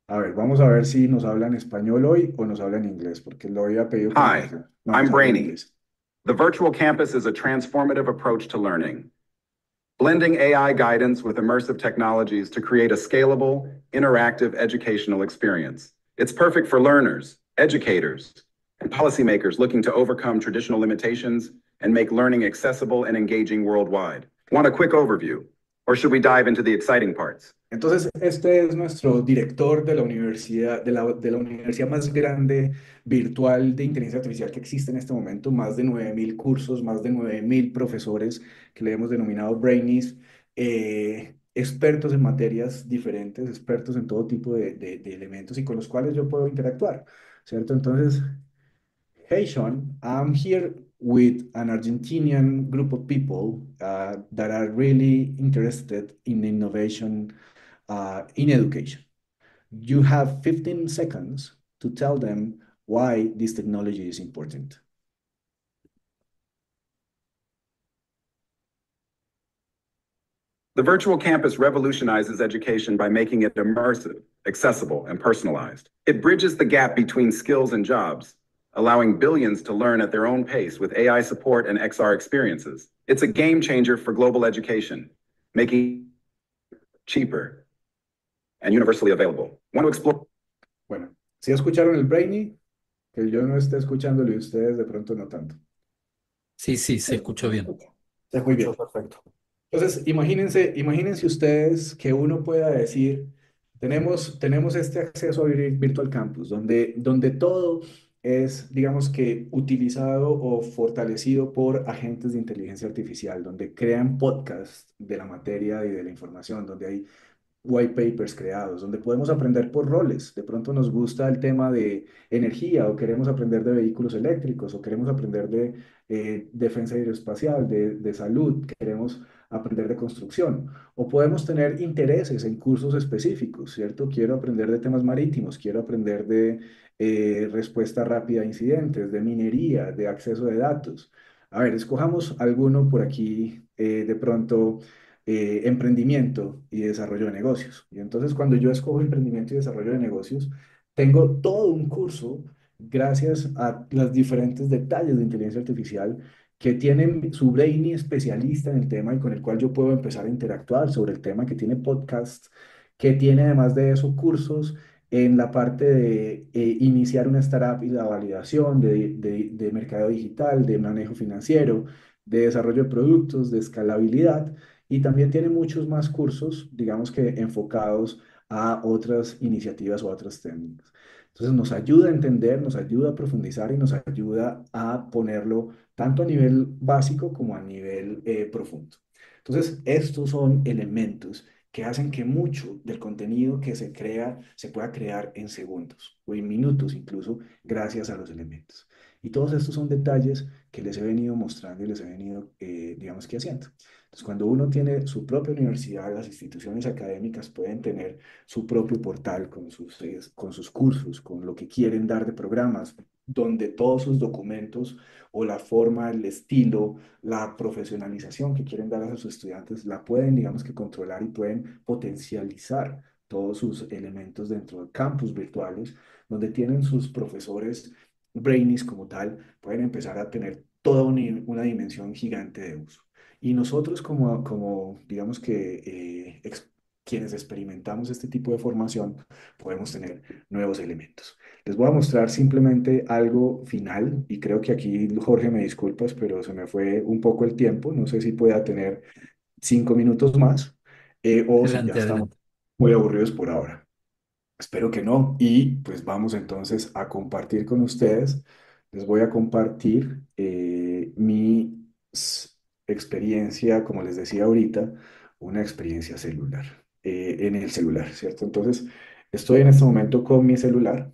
A ver, vamos a ver si nos habla en español hoy o nos habla en inglés, porque lo había pedido. Hi, No, I'm nos habla en Brainy. inglés. The virtual campus is a transformative approach to learning, blending AI guidance with immersive technologies to create a scalable, interactive educational experience. It's perfect for learners, educators, and policymakers looking to overcome traditional limitations and make learning accessible and engaging worldwide. Want a quick overview, or should we dive into the exciting parts? Entonces, este es nuestro director de la universidad, de la universidad más grande virtual de inteligencia artificial que existe en este momento, más de 9.000 cursos, más de 9.000 profesores que le hemos denominado Brainies, expertos en materias diferentes, expertos en todo tipo de elementos y con los cuales yo puedo interactuar, ¿cierto? Entonces, hey Sean, I'm here with an Argentinian group of people that are really interested in innovation in education. You have 15 seconds to tell them why this technology is important. The virtual campus revolutionizes education by making it immersive, accessible, and personalized. It bridges the gap between skills and jobs, allowing billions to learn at their own pace with AI support and XR experiences. It's a game changer for global education, making it cheaper and universally available. Want to explore? Bueno, si escucharon el Brainy, que yo no esté escuchándolo y ustedes de pronto no tanto. Sí, se escuchó bien. Muy bien. Perfecto. Entonces, imagínense ustedes que uno pueda decir, tenemos este acceso a Virtual Campus, donde todo es, digamos que, utilizado o fortalecido por agentes de inteligencia artificial, donde crean podcasts de la materia y de la información, donde hay white papers creados, donde podemos aprender por roles. De pronto nos gusta el tema de energía o queremos aprender de vehículos eléctricos o queremos aprender de defensa aeroespacial, de salud, queremos aprender de construcción. O podemos tener intereses en cursos específicos, ¿cierto? Quiero aprender de temas marítimos, quiero aprender de respuesta rápida a incidentes, de minería, de acceso de datos. A ver, escojamos alguno por aquí, de pronto emprendimiento y desarrollo de negocios. Y entonces cuando yo escojo emprendimiento y desarrollo de negocios, tengo todo un curso gracias a los diferentes detalles de inteligencia artificial que tienen su brainy especialista en el tema y con el cual yo puedo empezar a interactuar sobre el tema, que tiene podcasts, que tiene además de eso cursos en la parte de iniciar una startup y la validación de mercado digital, de manejo financiero, de desarrollo de productos, de escalabilidad. Y también tiene muchos más cursos, digamos que enfocados a otras iniciativas o a otras técnicas. Entonces nos ayuda a entender, nos ayuda a profundizar y nos ayuda a ponerlo tanto a nivel básico como a nivel profundo. Entonces, estos son elementos que hacen que mucho del contenido que se crea se pueda crear en segundos o en minutos incluso gracias a los elementos. Y todos estos son detalles que les he venido mostrando y les he venido, digamos que haciendo. Entonces, cuando uno tiene su propia universidad, las instituciones académicas pueden tener su propio portal con sus cursos, con lo que quieren dar de programas, donde todos sus documentos o la forma, el estilo, la profesionalización que quieren dar a sus estudiantes, la pueden, digamos que, controlar y pueden potencializar todos sus elementos dentro de campus virtuales, donde tienen sus profesores brainies como tal, pueden empezar a tener toda una dimensión gigante de uso. Y nosotros como digamos que quienes experimentamos este tipo de formación, podemos tener nuevos elementos. Les voy a mostrar simplemente algo final y creo que aquí, Jorge, me disculpas, pero se me fue un poco el tiempo. No sé si pueda tener 5 minutos más o si ya Adelante, estamos adelante. muy aburridos por ahora. Espero que no. Y pues vamos entonces a compartir con ustedes. Les voy a compartir mi experiencia, como les decía ahorita, una experiencia celular, en el celular, ¿cierto? Entonces, estoy en este momento con mi celular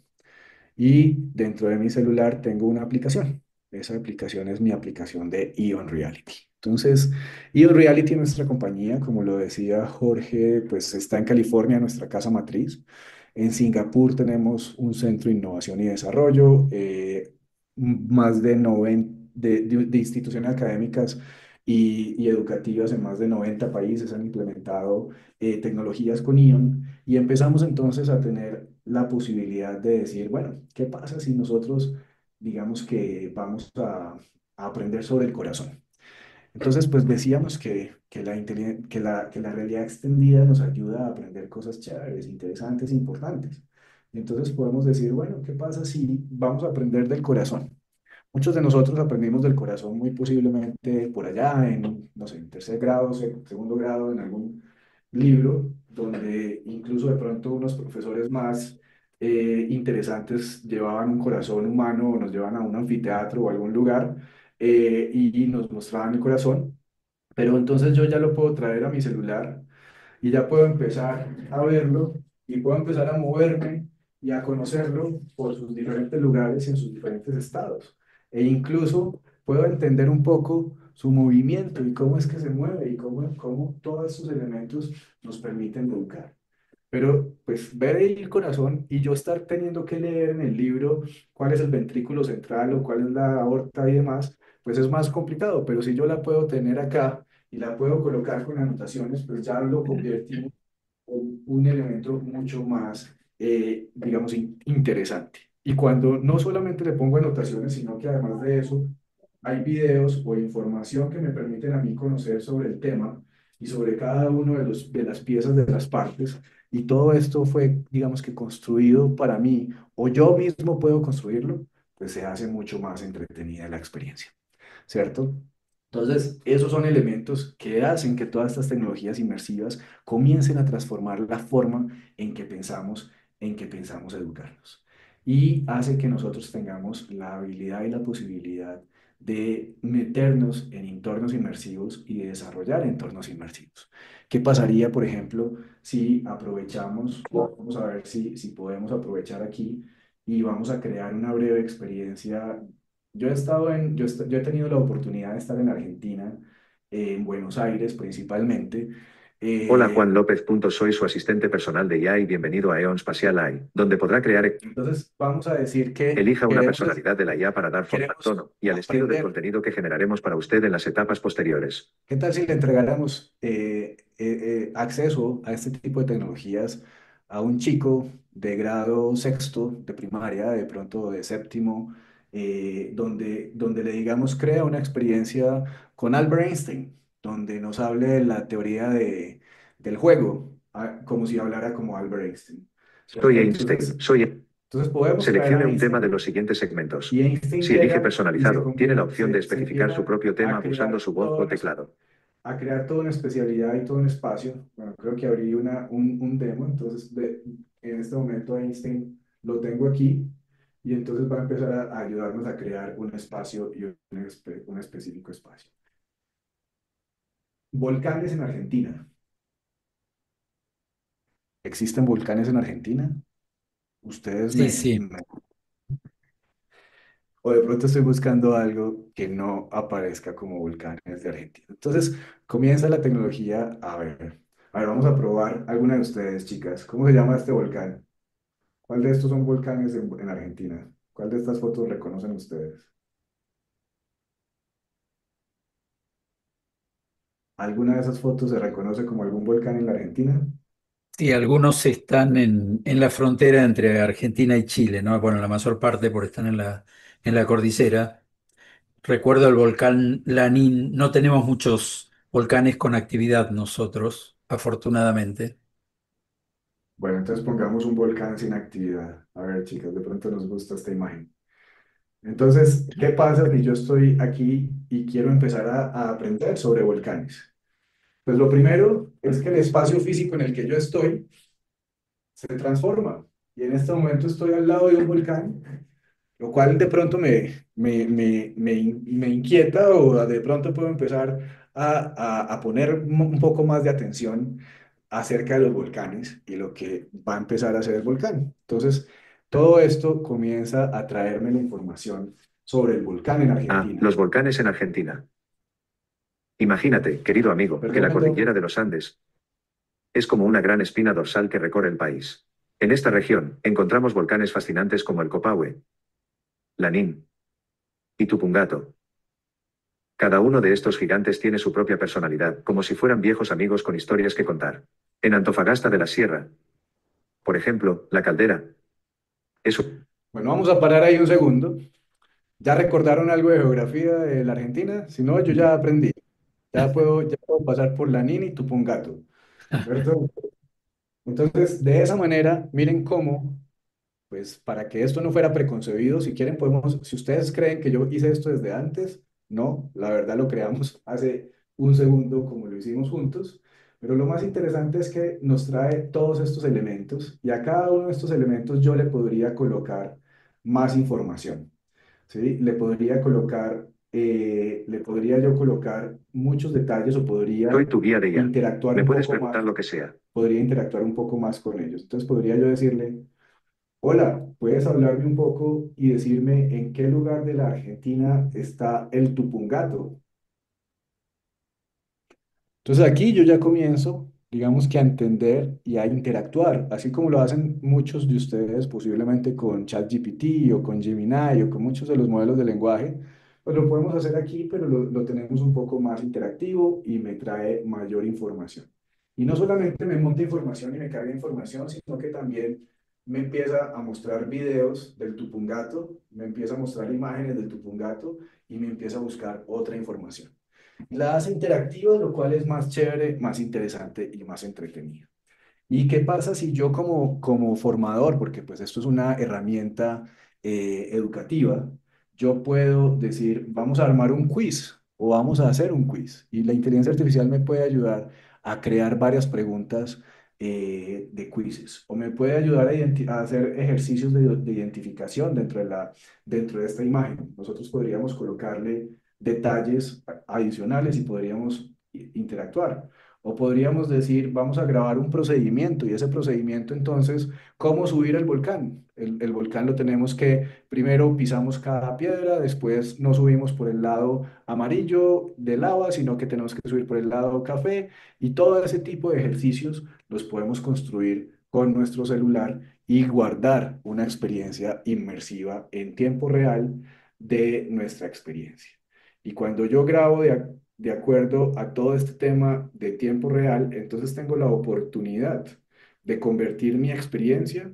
y dentro de mi celular tengo una aplicación. Esa aplicación es mi aplicación de Ion Reality. Entonces, Ion Reality, nuestra compañía, como lo decía Jorge, pues está en California, nuestra casa matriz. En Singapur tenemos un centro de innovación y desarrollo, más de 90 de instituciones académicas y educativas en más de 90 países han implementado tecnologías con Ion. Y empezamos entonces a tener la posibilidad de decir, bueno, ¿qué pasa si nosotros digamos que vamos a aprender sobre el corazón? Entonces, pues decíamos que la realidad extendida nos ayuda a aprender cosas chéveres, interesantes, importantes. Entonces podemos decir, bueno, ¿qué pasa si vamos a aprender del corazón? Muchos de nosotros aprendimos del corazón muy posiblemente por allá, en, no sé, en tercer grado, segundo grado, en algún libro, donde incluso de pronto unos profesores más interesantes llevaban un corazón humano o nos llevaban a un anfiteatro o a algún lugar y nos mostraban el corazón. Pero entonces yo ya lo puedo traer a mi celular y ya puedo empezar a verlo y puedo empezar a moverme y a conocerlo por sus diferentes lugares y en sus diferentes estados. E incluso puedo entender un poco su movimiento y cómo es que se mueve y cómo todos estos elementos nos permiten educar. Pero pues ver el corazón y yo estar teniendo que leer en el libro cuál es el ventrículo central o cuál es la aorta y demás, pues es más complicado. Pero si yo la puedo tener acá y la puedo colocar con anotaciones, pues ya lo convertimos en un elemento mucho más, digamos, interesante. Y cuando no solamente le pongo anotaciones, sino que además de eso hay videos o información que me permiten a mí conocer sobre el tema y sobre cada uno de las piezas de las partes. Y todo esto fue, digamos que construido para mí, o yo mismo puedo construirlo, pues se hace mucho más entretenida la experiencia, ¿cierto? Entonces, esos son elementos que hacen que todas estas tecnologías inmersivas comiencen a transformar la forma en que pensamos educarnos. y hace que nosotros tengamos la habilidad y la posibilidad de meternos en entornos inmersivos y de desarrollar entornos inmersivos. ¿Qué pasaría, por ejemplo, si aprovechamos, vamos a ver si podemos aprovechar aquí y vamos a crear una breve experiencia? Yo he estado yo he tenido la oportunidad de estar en Argentina, en Buenos Aires principalmente. Hola eh, Juan López. Soy su asistente personal de IA y bienvenido a EON Spatial AI, donde podrá crear. entonces, vamos a decir que Elija una personalidad de la IA para dar forma al queremos tono y al estilo del aprender. contenido que generaremos para usted en las etapas posteriores. ¿Qué tal si le entregáramos acceso a este tipo de tecnologías a un chico de grado sexto de primaria, de pronto de séptimo, donde le digamos, crea una experiencia con Albert Einstein, donde nos hable de la teoría del juego, como si hablara como Albert Einstein, Soy ¿cierto? Einstein. Entonces podemos traer a Seleccione un tema de Einstein los siguientes y segmentos. Einstein Si elige llega y personalizado, tiene la opción de se especificar su empieza propio a tema usando crear su voz o teclado. toda una especialidad y todo un espacio. Bueno, creo que abrí un demo, entonces en este momento Einstein lo tengo aquí y entonces va a empezar a ayudarnos a crear un espacio y un específico espacio. Volcanes en Argentina. ¿Existen volcanes en Argentina? Ustedes Sí, sí. o de pronto estoy buscando algo que no aparezca como volcanes de Argentina. Entonces comienza la tecnología a ver, vamos a probar alguna de ustedes, chicas. ¿Cómo se llama este volcán? ¿Cuál de estos son volcanes en Argentina? ¿Cuál de estas fotos reconocen ustedes? ¿Alguna de esas fotos se reconoce como algún volcán en la Argentina? Sí, algunos están en la frontera entre Argentina y Chile, ¿no? Bueno, la mayor parte porque están en la cordillera. Recuerdo el volcán Lanín. No tenemos muchos volcanes con actividad nosotros, afortunadamente. Bueno, entonces pongamos un volcán sin actividad. A ver, chicas, de pronto nos gusta esta imagen. Entonces, ¿qué pasa si yo estoy aquí y quiero empezar a aprender sobre volcanes? Pues lo primero es que el espacio físico en el que yo estoy se transforma. Y en este momento estoy al lado de un volcán, lo cual de pronto me inquieta o de pronto puedo empezar a poner un poco más de atención acerca de los volcanes y lo que va a empezar a hacer el volcán. Entonces, todo esto comienza a traerme la información sobre el volcán en Ah, Argentina. los volcanes en Argentina. Imagínate, querido amigo, que Perdón, la perdón. cordillera de los Andes es como una gran espina dorsal que recorre el país. En esta región encontramos volcanes fascinantes como el Copahue, Lanín y Tupungato. Cada uno de estos gigantes tiene su propia personalidad, como si fueran viejos amigos con historias que contar. En Antofagasta de la Sierra, por ejemplo, la Caldera es Bueno, vamos a parar ahí un segundo. ¿Ya recordaron algo de geografía de la Argentina? Si no, yo ya aprendí. Ya puedo pasar por Lanín y Tupungato, ¿cierto? Entonces, de esa manera, miren cómo, pues para que esto no fuera preconcebido, si quieren podemos, si ustedes creen que yo hice esto desde antes, no, la verdad lo creamos hace un segundo como lo hicimos juntos, pero lo más interesante es que nos trae todos estos elementos y a cada uno de estos elementos yo le podría colocar más información. ¿Sí? Le podría yo colocar muchos detalles o Soy tu guía de IA. interactuar Me un puedes poco preguntar más, lo que sea. podría interactuar un poco más con ellos. Entonces podría yo decirle, hola, ¿puedes hablarme un poco y decirme en qué lugar de la Argentina está el Tupungato? Entonces aquí yo ya comienzo, digamos que a entender y a interactuar, así como lo hacen muchos de ustedes posiblemente con ChatGPT o con Gemini o con muchos de los modelos de lenguaje, pues lo podemos hacer aquí, pero lo tenemos un poco más interactivo y me trae mayor información. Y no solamente me monta información y me carga información, sino que también me empieza a mostrar videos del Tupungato, me empieza a mostrar imágenes del Tupungato y me empieza a buscar otra información. La hace interactiva, lo cual es más chévere, más interesante y más entretenido. ¿Y qué pasa si yo como formador, porque pues esto es una herramienta educativa, yo puedo decir, vamos a armar un quiz o vamos a hacer un quiz? Y la inteligencia artificial me puede ayudar a crear varias preguntas de quizzes o me puede ayudar a hacer ejercicios de identificación dentro de esta imagen. Nosotros podríamos colocarle detalles adicionales y podríamos interactuar. O podríamos decir, vamos a grabar un procedimiento y ese procedimiento entonces, ¿cómo subir el volcán? El volcán lo tenemos que, primero pisamos cada piedra, después no subimos por el lado amarillo de lava, sino que tenemos que subir por el lado café y todo ese tipo de ejercicios los podemos construir con nuestro celular y guardar una experiencia inmersiva en tiempo real de nuestra experiencia. Y cuando yo grabo de acuerdo a todo este tema de tiempo real, entonces tengo la oportunidad de convertir mi experiencia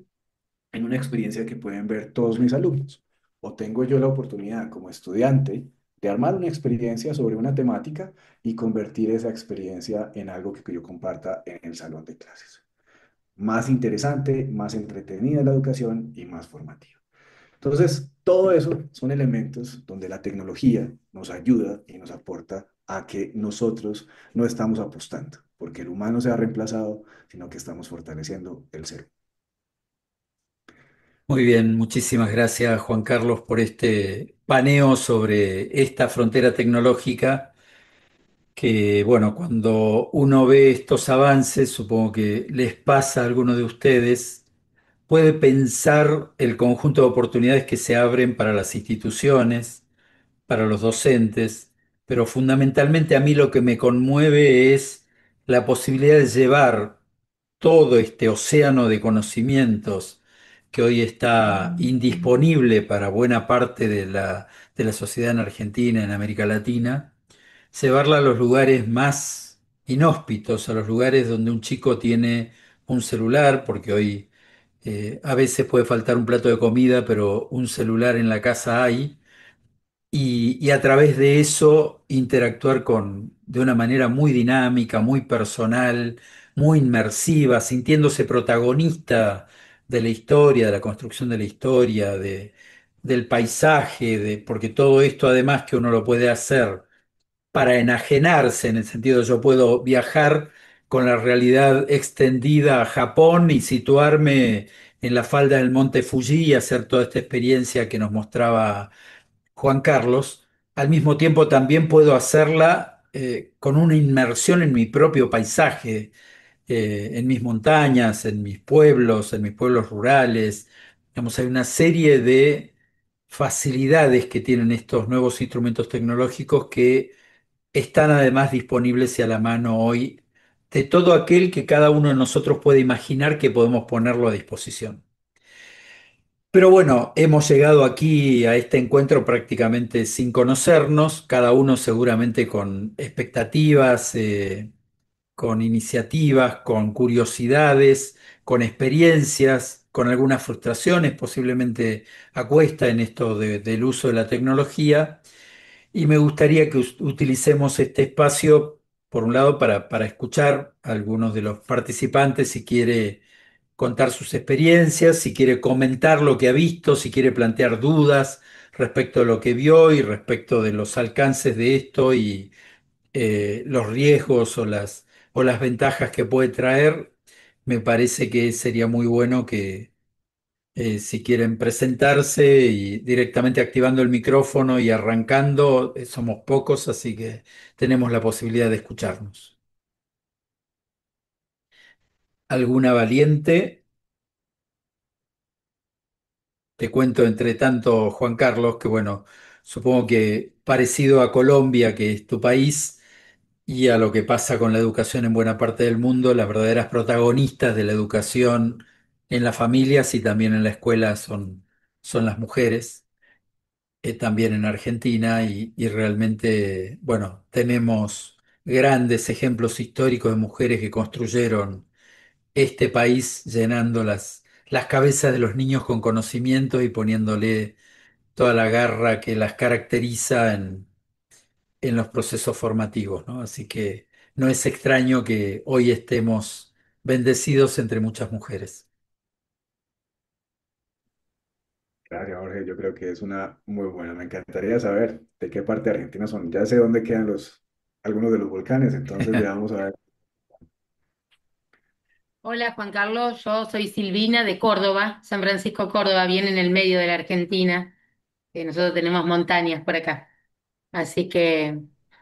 en una experiencia que pueden ver todos mis alumnos. O tengo yo la oportunidad como estudiante de armar una experiencia sobre una temática y convertir esa experiencia en algo que yo comparta en el salón de clases. Más interesante, más entretenida la educación y más formativa. Entonces, todo eso son elementos donde la tecnología nos ayuda y nos aporta a que nosotros no estamos apostando, porque el humano se ha reemplazado, sino que estamos fortaleciendo el ser. Muy bien, muchísimas gracias Juan Carlos por este paneo sobre esta frontera tecnológica que, bueno, cuando uno ve estos avances, supongo que les pasa a alguno de ustedes, puede pensar el conjunto de oportunidades que se abren para las instituciones, para los docentes, pero fundamentalmente a mí lo que me conmueve es la posibilidad de llevar todo este océano de conocimientos que hoy está indisponible para buena parte de la sociedad en Argentina, en América Latina, llevarla a los lugares más inhóspitos, a los lugares donde un chico tiene un celular, porque hoy a veces puede faltar un plato de comida, pero un celular en la casa hay y a través de eso interactuar de una manera muy dinámica, muy personal, muy inmersiva, sintiéndose protagonista de la historia, de la construcción de la historia, del paisaje, porque todo esto además que uno lo puede hacer para enajenarse, en el sentido de yo puedo viajar con la realidad extendida a Japón y situarme en la falda del monte Fuji y hacer toda esta experiencia que nos mostraba Juan Carlos, al mismo tiempo también puedo hacerla con una inmersión en mi propio paisaje, en mis montañas, en mis pueblos rurales. Digamos, hay una serie de facilidades que tienen estos nuevos instrumentos tecnológicos que están además disponibles y a la mano hoy de todo aquel que cada uno de nosotros puede imaginar que podemos ponerlo a disposición. Pero bueno, hemos llegado aquí a este encuentro prácticamente sin conocernos, cada uno seguramente con expectativas, con iniciativas, con curiosidades, con experiencias, con algunas frustraciones, posiblemente a cuesta en esto del uso de la tecnología. Y me gustaría que utilicemos este espacio, por un lado, para escuchar a algunos de los participantes si quiere contar sus experiencias, si quiere comentar lo que ha visto, si quiere plantear dudas respecto a lo que vio y respecto de los alcances de esto y los riesgos o las ventajas que puede traer. Me parece que sería muy bueno que si quieren presentarse y directamente activando el micrófono y arrancando, somos pocos, así que tenemos la posibilidad de escucharnos. ¿Alguna valiente? Te cuento entre tanto, Juan Carlos, que bueno, supongo que parecido a Colombia, que es tu país, y a lo que pasa con la educación en buena parte del mundo, las verdaderas protagonistas de la educación en las familias y también en la escuela son las mujeres, también en Argentina, y realmente, bueno, tenemos grandes ejemplos históricos de mujeres que construyeron este país llenando las cabezas de los niños con conocimiento y poniéndole toda la garra que las caracteriza en los procesos formativos, ¿no? Así que no es extraño que hoy estemos bendecidos entre muchas mujeres. Gracias, Jorge. Yo creo que es una muy buena. Me encantaría saber de qué parte de Argentina son. Ya sé dónde quedan algunos de los volcanes, entonces veamos a ver. Hola Juan Carlos, yo soy Silvina de Córdoba, San Francisco, Córdoba, bien en el medio de la Argentina. Nosotros tenemos montañas por acá. Así que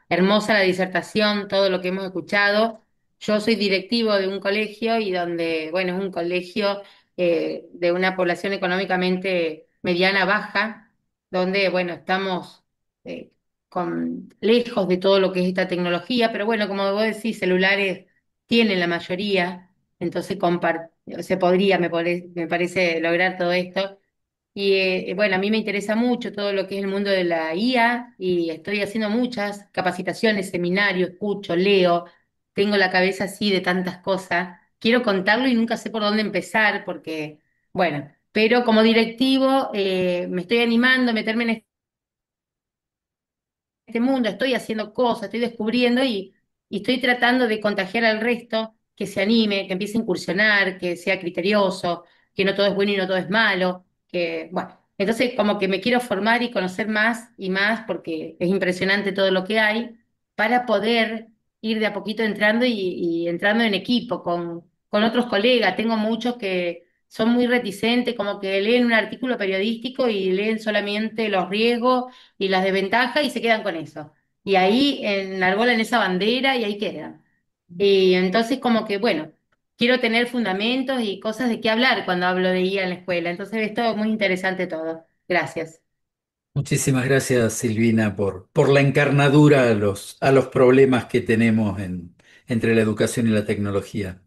hermosa la disertación, todo lo que hemos escuchado. Yo soy directivo de un colegio y donde, bueno, es un colegio de una población económicamente mediana baja, donde, bueno, estamos lejos de todo lo que es esta tecnología, pero bueno, como vos decís, celulares tienen la mayoría, entonces se podría, me parece, lograr todo esto. Y bueno, a mí me interesa mucho todo lo que es el mundo de la IA y estoy haciendo muchas capacitaciones, seminarios, escucho, leo, tengo la cabeza así de tantas cosas. Quiero contarlo y nunca sé por dónde empezar porque, bueno, pero como directivo me estoy animando a meterme en este mundo, estoy haciendo cosas, estoy descubriendo y estoy tratando de contagiar al resto, que se anime, que empiece a incursionar, que sea criterioso, que no todo es bueno y no todo es malo, que, bueno, entonces como que me quiero formar y conocer más y más porque es impresionante todo lo que hay para poder ir de a poquito entrando y entrando en equipo con otros colegas. Tengo muchos que son muy reticentes, como que leen un artículo periodístico y leen solamente los riesgos y las desventajas y se quedan con eso. Y ahí enarbolan esa bandera y ahí quedan. Y entonces como que, bueno, quiero tener fundamentos y cosas de qué hablar cuando hablo de IA en la escuela. Entonces es todo muy interesante todo. Gracias. Muchísimas gracias, Silvina, por la encarnadura a los problemas que tenemos entre la educación y la tecnología.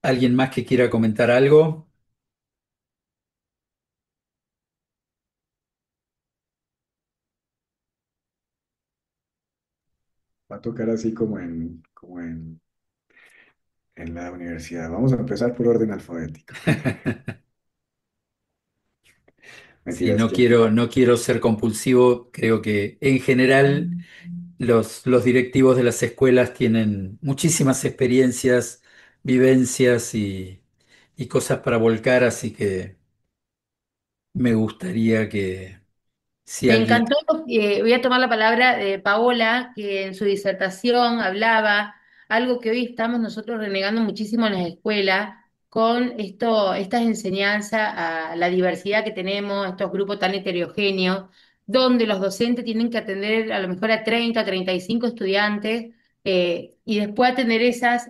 ¿Alguien más que quiera comentar algo? Va a tocar así en la universidad. Vamos a empezar por orden alfabético. Sí, Mentiras que... no quiero ser compulsivo. Creo que en general los directivos de las escuelas tienen muchísimas experiencias, vivencias y cosas para volcar, así que me gustaría que si Me alguien... encantó, voy a tomar la palabra de Paola, que en su disertación hablaba algo que hoy estamos nosotros renegando muchísimo en las escuelas, con estas enseñanzas a la diversidad que tenemos, estos grupos tan heterogéneos, donde los docentes tienen que atender a lo mejor a 30 o 35 estudiantes, y después atender esas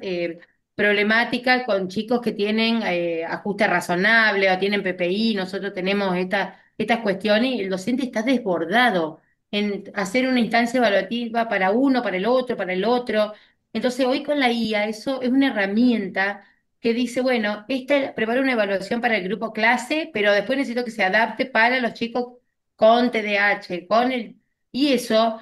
problemáticas con chicos que tienen ajuste razonable o tienen PPI. Nosotros tenemos estas cuestiones y el docente está desbordado en hacer una instancia evaluativa para uno, para el otro, para el otro. Entonces, hoy con la IA, eso es una herramienta que dice, bueno, prepara una evaluación para el grupo clase, pero después necesito que se adapte para los chicos con TDAH, y eso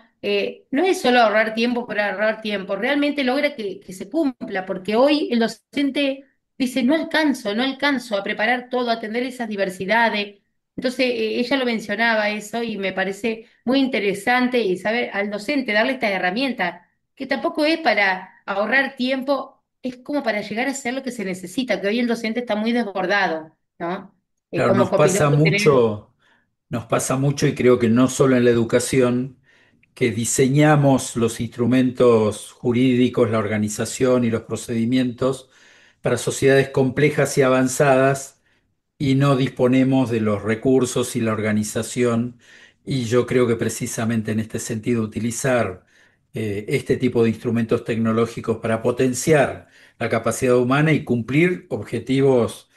no es solo ahorrar tiempo por ahorrar tiempo, realmente logra que se cumpla, porque hoy el docente dice, no alcanzo a preparar todo, a atender esas diversidades. Entonces, ella lo mencionaba eso y me parece muy interesante y saber al docente darle estas herramientas, que tampoco es para ahorrar tiempo, es como para llegar a hacer lo que se necesita, que hoy el docente está muy desbordado, ¿no? Claro, Como copiloto tener... nos pasa mucho y creo que no solo en la educación, que diseñamos los instrumentos jurídicos, la organización y los procedimientos para sociedades complejas y avanzadas y no disponemos de los recursos y la organización. Y yo creo que precisamente en este sentido utilizar este tipo de instrumentos tecnológicos para potenciar la capacidad humana y cumplir objetivos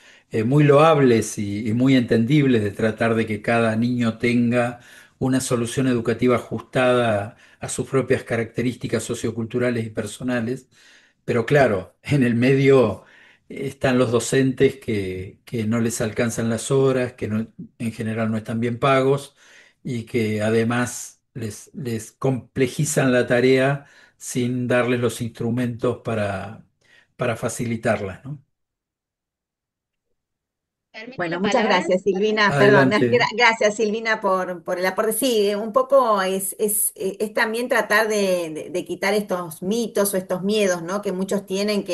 muy loables y muy entendibles de tratar de que cada niño tenga una solución educativa ajustada a sus propias características socioculturales y personales. Pero claro, en el medio están los docentes que no les alcanzan las horas, en general no están bien pagos y que además les complejizan la tarea sin darles los instrumentos para facilitarla, ¿no? Permito Bueno, la muchas palabra. gracias, Silvina. Perdón, Adelante. gracias, Silvina, por el aporte. Sí, un poco es también tratar de quitar estos mitos o estos miedos, ¿no? Que muchos tienen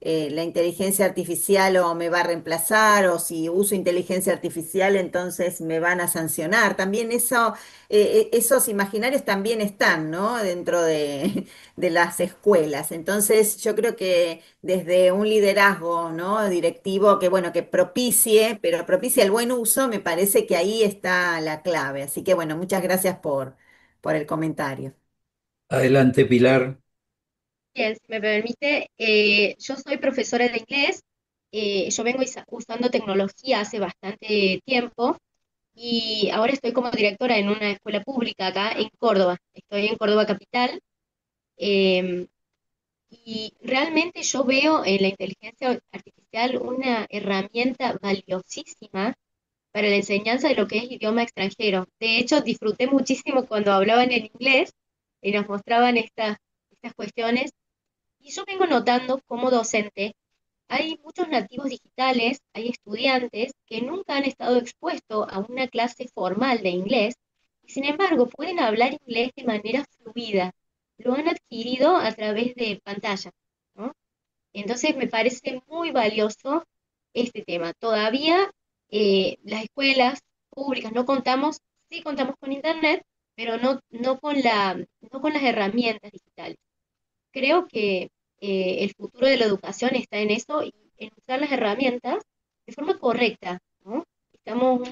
la inteligencia artificial o me va a reemplazar, o si uso inteligencia artificial entonces me van a sancionar. También esos imaginarios también están, ¿no? Dentro de las escuelas. Entonces yo creo que desde un liderazgo, ¿no? Directivo que, bueno, que propicie, pero propicie el buen uso, me parece que ahí está la clave. Así que, bueno, muchas gracias por el comentario. Adelante, Pilar. Bien, si me permite, yo soy profesora de inglés, yo vengo usando tecnología hace bastante tiempo y ahora estoy como directora en una escuela pública acá en Córdoba. Estoy en Córdoba capital, em, y realmente yo veo en la inteligencia artificial una herramienta valiosísima para la enseñanza de lo que es idioma extranjero. De hecho, disfruté muchísimo cuando hablaban en inglés y nos mostraban estas cuestiones. Y yo vengo notando como docente, hay muchos nativos digitales, hay estudiantes que nunca han estado expuestos a una clase formal de inglés y sin embargo pueden hablar inglés de manera fluida. Lo han adquirido a través de pantalla, ¿no? Entonces me parece muy valioso este tema. Todavía las escuelas públicas no contamos, sí contamos con internet, pero no con las herramientas digitales. Creo que el futuro de la educación está en eso y en usar las herramientas de forma correcta, ¿no? Estamos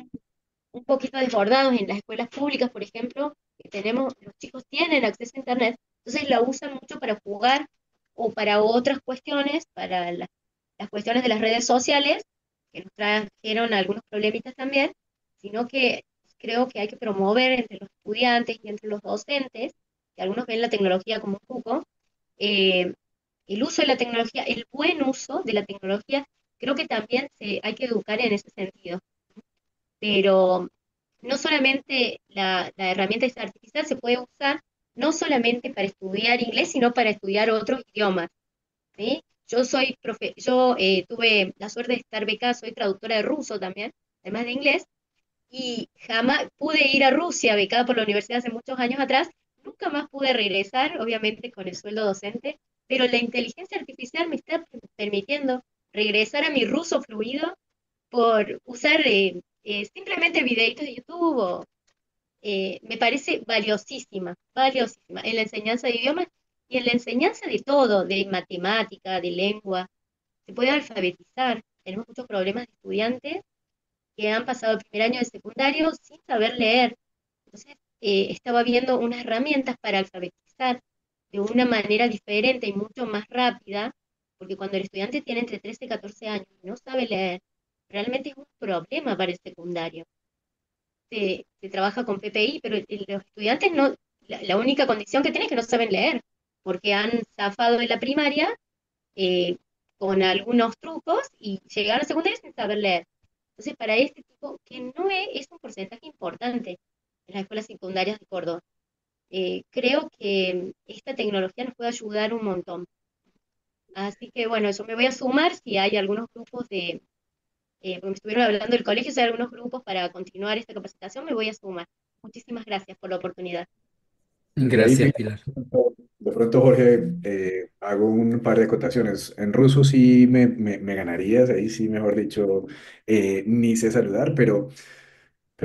un poquito desbordados en las escuelas públicas, por ejemplo, que los chicos tienen acceso a Internet, entonces la usan mucho para jugar o para otras cuestiones, para las cuestiones de las redes sociales, que nos trajeron algunos problemitas también, sino que creo que hay que promover entre los estudiantes y entre los docentes, que algunos ven la tecnología como un cuco, eh, el uso de la tecnología, el buen uso de la tecnología, creo que también hay que educar en ese sentido. Pero no solamente la herramienta artificial se puede usar no solamente para estudiar inglés, sino para estudiar otros idiomas, ¿sí? Yo tuve la suerte de estar becada, soy traductora de ruso también, además de inglés, y jamás pude ir a Rusia, becada por la universidad hace muchos años atrás, nunca más pude regresar, obviamente con el sueldo docente, pero la inteligencia artificial me está permitiendo regresar a mi ruso fluido por usar simplemente videitos de YouTube. Me parece valiosísima, valiosísima en la enseñanza de idiomas y en la enseñanza de todo, de matemática, de lengua. Se puede alfabetizar. Tenemos muchos problemas de estudiantes que han pasado el primer año de secundario sin saber leer. Entonces, estaba viendo unas herramientas para alfabetizar de una manera diferente y mucho más rápida, porque cuando el estudiante tiene entre 13 y 14 años y no sabe leer, realmente es un problema para el secundario. Se trabaja con PPI, pero los estudiantes no, la única condición que tienen es que no saben leer, porque han zafado en la primaria eh, con algunos trucos y llegaron a secundaria sin saber leer. Entonces, para este tipo, que no es un porcentaje importante en las escuelas secundarias de Córdoba, creo que esta tecnología nos puede ayudar un montón. Así que bueno, yo me voy a sumar si hay algunos grupos porque me estuvieron hablando del colegio, si hay algunos grupos para continuar esta capacitación, me voy a sumar. Muchísimas gracias por la oportunidad. Y ahí, Gracias, Pilar. de pronto, Jorge, hago un par de acotaciones. En ruso sí me ganarías, ahí sí, mejor dicho, ni sé saludar, pero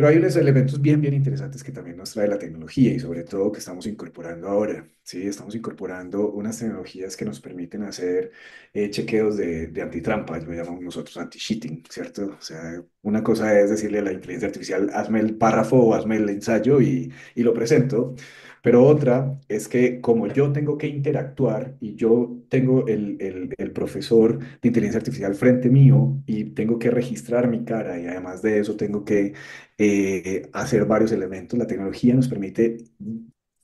hay unos elementos bien interesantes que también nos trae la tecnología y sobre todo que estamos incorporando ahora, ¿sí? Estamos incorporando unas tecnologías que nos permiten hacer chequeos de antitrampa, lo llamamos nosotros anti-cheating, ¿cierto? O sea, una cosa es decirle a la inteligencia artificial, hazme el párrafo o hazme el ensayo y lo presento, pero otra es que como yo tengo que interactuar y yo tengo el profesor de inteligencia artificial frente mío y tengo que registrar mi cara y además de eso tengo que hacer varios elementos. La tecnología nos permite,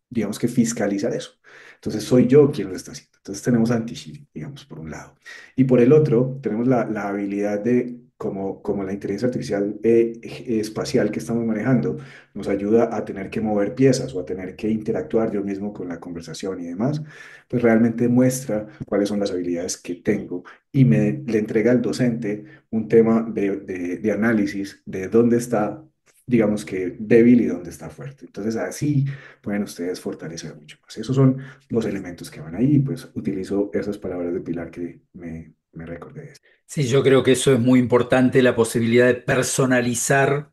digamos que fiscalizar eso. Entonces soy yo quien lo está haciendo. Entonces tenemos anti-cheating, digamos, por un lado. Y por el otro, tenemos la habilidad de, como la inteligencia artificial espacial que estamos manejando, nos ayuda a tener que mover piezas o a tener que interactuar yo mismo con la conversación y demás, pues realmente muestra cuáles son las habilidades que tengo y le entrega al docente un tema de análisis de dónde está, digamos que débil y dónde está fuerte. Entonces así pueden ustedes fortalecer mucho más. Esos son los elementos que van ahí, pues utilizo esas palabras de Pilar que me me recordé eso. Sí, yo creo que eso es muy importante, la posibilidad de personalizar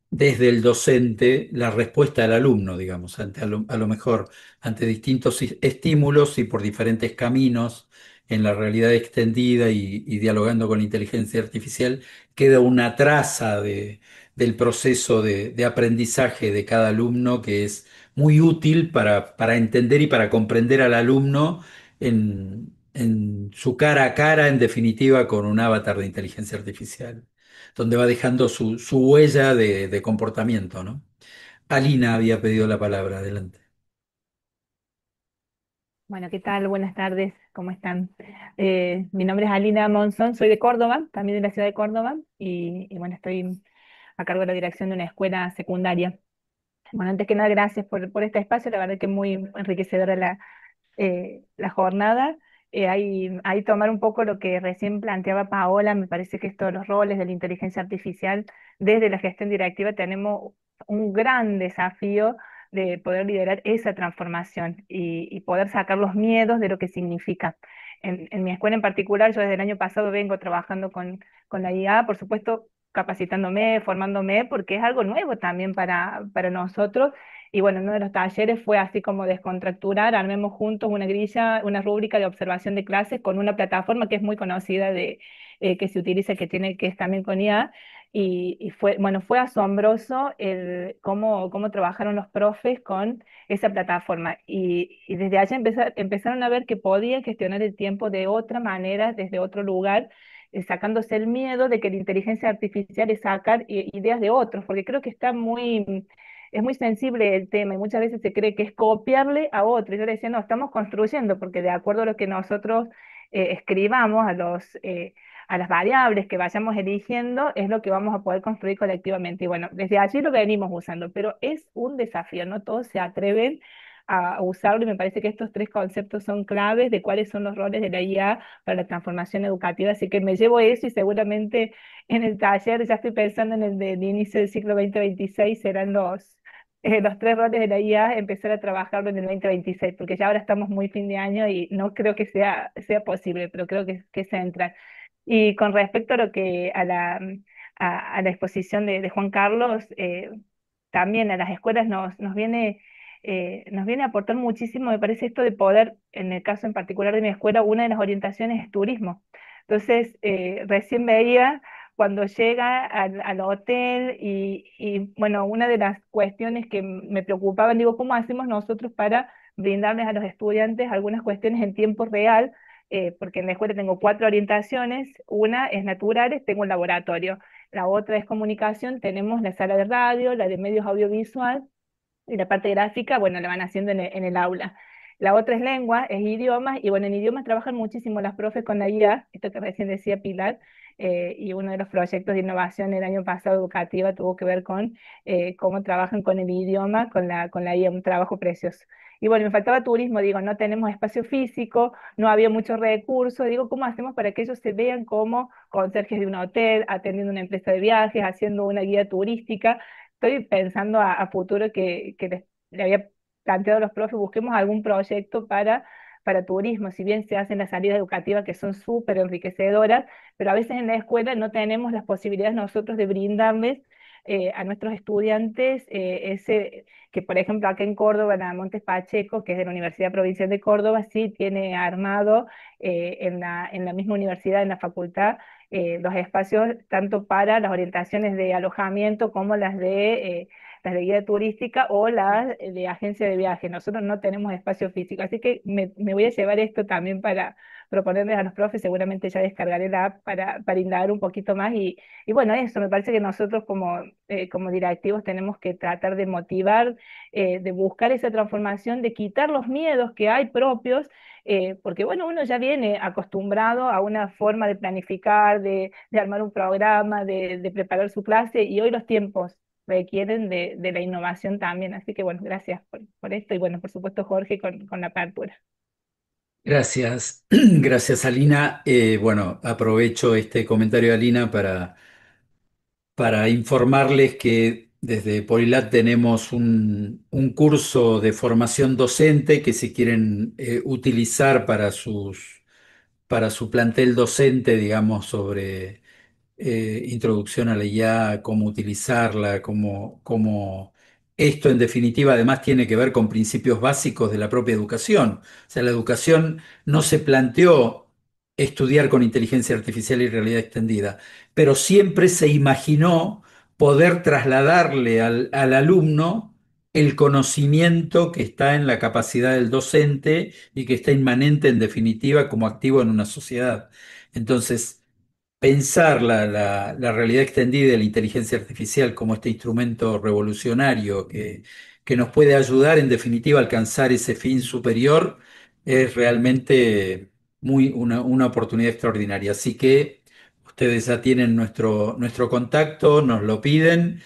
desde el docente la respuesta del alumno, digamos, ante a lo mejor ante distintos estímulos y por diferentes caminos en la realidad extendida y dialogando con la inteligencia artificial, queda una traza del proceso de aprendizaje de cada alumno que es muy útil para entender y para comprender al alumno en su cara a cara, en definitiva, con un avatar de inteligencia artificial donde va dejando su huella de comportamiento, ¿no? Alina había pedido la palabra, adelante. Bueno, ¿qué tal? Buenas tardes, ¿cómo están? Mi nombre es Alina Monzón, soy de Córdoba, también de la ciudad de Córdoba, y bueno, estoy a cargo de la dirección de una escuela secundaria. Bueno, antes que nada, gracias por este espacio, la verdad que es muy enriquecedora la jornada. Ahí tomar un poco lo que recién planteaba Paola, me parece que estos los roles de la inteligencia artificial desde la gestión directiva tenemos un gran desafío de poder liderar esa transformación y poder sacar los miedos de lo que significa. En mi escuela en particular, yo desde el año pasado vengo trabajando con la IA, por supuesto, capacitándome, formándome, porque es algo nuevo también para nosotros y bueno, uno de los talleres fue así como descontracturar, armemos juntos una grilla, una rúbrica de observación de clases con una plataforma que es muy conocida que se utiliza, que es también con IA, y fue, bueno, fue asombroso cómo trabajaron los profes con esa plataforma. Y desde allá empezaron a ver que podían gestionar el tiempo de otra manera, desde otro lugar, sacándose el miedo de que la inteligencia artificial es sacar ideas de otros, porque creo que es muy sensible el tema y muchas veces se cree que es copiarle a otro. Y yo le decía, no, estamos construyendo, porque de acuerdo a lo que nosotros escribamos, a las variables que vayamos eligiendo, es lo que vamos a poder construir colectivamente. Y bueno, desde allí lo venimos usando, pero es un desafío, no todos se atreven a usarlo y me parece que estos tres conceptos son claves de cuáles son los roles de la IA para la transformación educativa. Así que me llevo eso y seguramente en el taller, ya estoy pensando en el del inicio del ciclo 2026, serán los tres roles de la IA, empezar a trabajarlo en el 2026, porque ya ahora estamos muy fin de año y no creo que sea posible, pero creo que se entra. Y con respecto a lo que a la exposición de Juan Carlos, también a las escuelas nos viene a aportar muchísimo, me parece esto de poder, en el caso en particular de mi escuela, una de las orientaciones es turismo. Entonces, recién veía cuando llega al hotel bueno, una de las cuestiones que me preocupaban, digo, ¿cómo hacemos nosotros para brindarles a los estudiantes algunas cuestiones en tiempo real? Porque en la escuela tengo cuatro orientaciones, una es naturales, tengo un laboratorio, la otra es comunicación, tenemos la sala de radio, la de medios audiovisual, y la parte gráfica, bueno, la van haciendo en el aula. La otra es lengua, es idiomas, y bueno, en idiomas trabajan muchísimo las profes con la IA, esto que recién decía Pilar, y uno de los proyectos de innovación el año pasado educativa tuvo que ver con cómo trabajan con el idioma, con la IA, un trabajo precioso. Y bueno, me faltaba turismo, digo, no tenemos espacio físico, no había muchos recursos, digo, ¿cómo hacemos para que ellos se vean como conserjes de un hotel, atendiendo una empresa de viajes, haciendo una guía turística? Estoy pensando a futuro que le había planteado a los profes, busquemos algún proyecto para turismo, si bien se hacen las salidas educativas que son súper enriquecedoras, pero a veces en la escuela no tenemos las posibilidades nosotros de brindarles a nuestros estudiantes que por ejemplo acá en Córdoba, la Montes Pacheco, que es de la Universidad Provincial de Córdoba, sí tiene armado en la misma universidad, en la facultad, los espacios tanto para las orientaciones de alojamiento como las de guía turística o las de agencia de viaje. Nosotros no tenemos espacio físico, así que me voy a llevar esto también para proponerles a los profes, seguramente ya descargaré la app para indagar un poquito más y bueno, eso, me parece que nosotros como directivos tenemos que tratar de motivar, de buscar esa transformación, de quitar los miedos que hay propios porque bueno, uno ya viene acostumbrado a una forma de planificar, de armar un programa, de preparar su clase, y hoy los tiempos requieren de la innovación también. Así que bueno, gracias por esto, y bueno, por supuesto, Jorge, con la apertura. Gracias, gracias Alina. Bueno, aprovecho este comentario de Alina para informarles que desde Polilat tenemos un curso de formación docente que si quieren utilizar para su plantel docente, digamos, sobre introducción a la IA, cómo utilizarla, cómo esto en definitiva además tiene que ver con principios básicos de la propia educación. O sea, la educación no se planteó estudiar con inteligencia artificial y realidad extendida, pero siempre se imaginó poder trasladarle al alumno el conocimiento que está en la capacidad del docente y que está inmanente en definitiva como activo en una sociedad. Entonces, pensar la realidad extendida de la inteligencia artificial como este instrumento revolucionario que nos puede ayudar en definitiva a alcanzar ese fin superior es realmente una oportunidad extraordinaria. Así que ustedes ya tienen nuestro contacto, nos lo piden,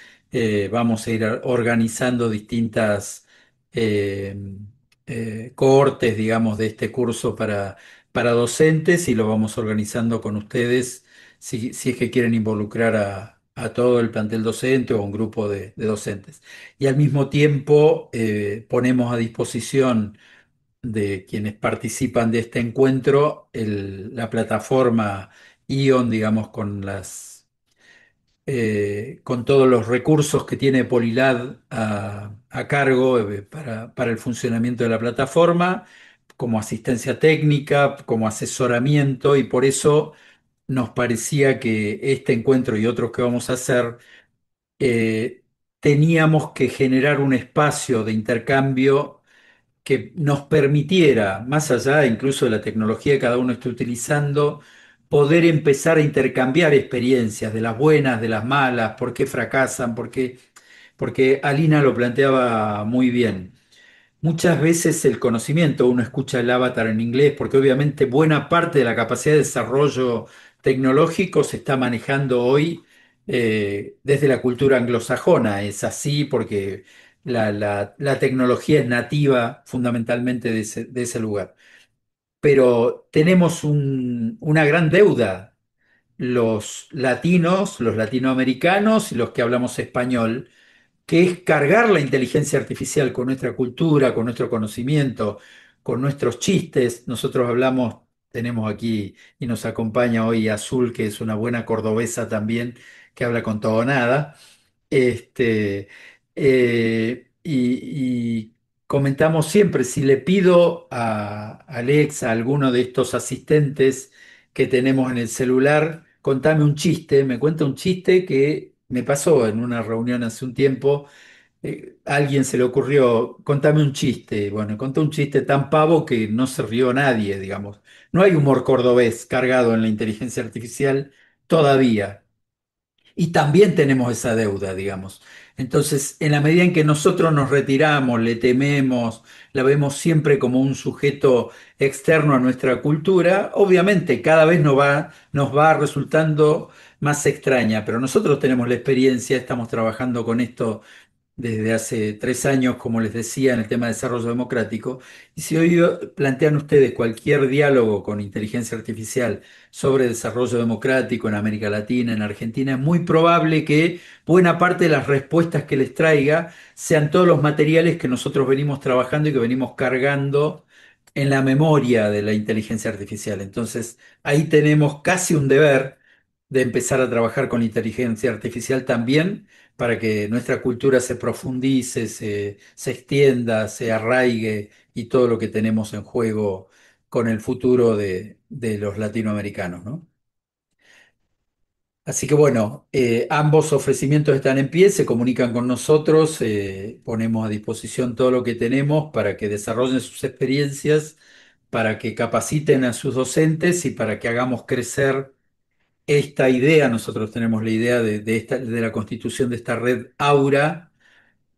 vamos a ir organizando distintas eh, cohortes, digamos, de este curso para docentes y lo vamos organizando con ustedes si es que quieren involucrar a todo el plantel docente o un grupo de docentes. Y al mismo tiempo ponemos a disposición de quienes participan de este encuentro la plataforma ION, digamos, con todos los recursos que tiene Polilad a cargo para el funcionamiento de la plataforma, como asistencia técnica, como asesoramiento, y por eso nos parecía que este encuentro y otros que vamos a hacer, teníamos que generar un espacio de intercambio que nos permitiera, más allá incluso de la tecnología que cada uno esté utilizando, poder empezar a intercambiar experiencias de las buenas, de las malas, por qué fracasan, porque Alina lo planteaba muy bien. Muchas veces el conocimiento, uno escucha el avatar en inglés, porque obviamente buena parte de la capacidad de desarrollo tecnológico se está manejando hoy desde la cultura anglosajona. Es así porque la tecnología es nativa fundamentalmente de ese lugar. Pero tenemos una gran deuda, los latinos, los latinoamericanos y los que hablamos español, que es cargar la inteligencia artificial con nuestra cultura, con nuestro conocimiento, con nuestros chistes. Nosotros hablamos, tenemos aquí y nos acompaña hoy Azul, que es una buena cordobesa también, que habla con todo o nada. Este, y comentamos siempre, si le pido a Alexa, a alguno de estos asistentes que tenemos en el celular, contame un chiste, me cuenta un chiste que me pasó en una reunión hace un tiempo. A alguien se le ocurrió, contame un chiste. Bueno, contó un chiste tan pavo que no se rió nadie, digamos. No hay humor cordobés cargado en la inteligencia artificial todavía. Y también tenemos esa deuda, digamos. Entonces, en la medida en que nosotros nos retiramos, le tememos, la vemos siempre como un sujeto externo a nuestra cultura, obviamente cada vez nos va resultando más extraña, pero nosotros tenemos la experiencia, estamos trabajando con esto desde hace 3 años, como les decía, en el tema de desarrollo democrático. Y si hoy plantean ustedes cualquier diálogo con inteligencia artificial sobre desarrollo democrático en América Latina, en Argentina, es muy probable que buena parte de las respuestas que les traiga sean todos los materiales que nosotros venimos trabajando y que venimos cargando en la memoria de la inteligencia artificial. Entonces, ahí tenemos casi un deber de empezar a trabajar con inteligencia artificial también para que nuestra cultura se profundice, se extienda, se arraigue y todo lo que tenemos en juego con el futuro de los latinoamericanos, ¿no? Así que bueno, ambos ofrecimientos están en pie, se comunican con nosotros, ponemos a disposición todo lo que tenemos para que desarrollen sus experiencias, para que capaciten a sus docentes y para que hagamos crecer esta idea. Nosotros tenemos la idea de la constitución de esta red Aura,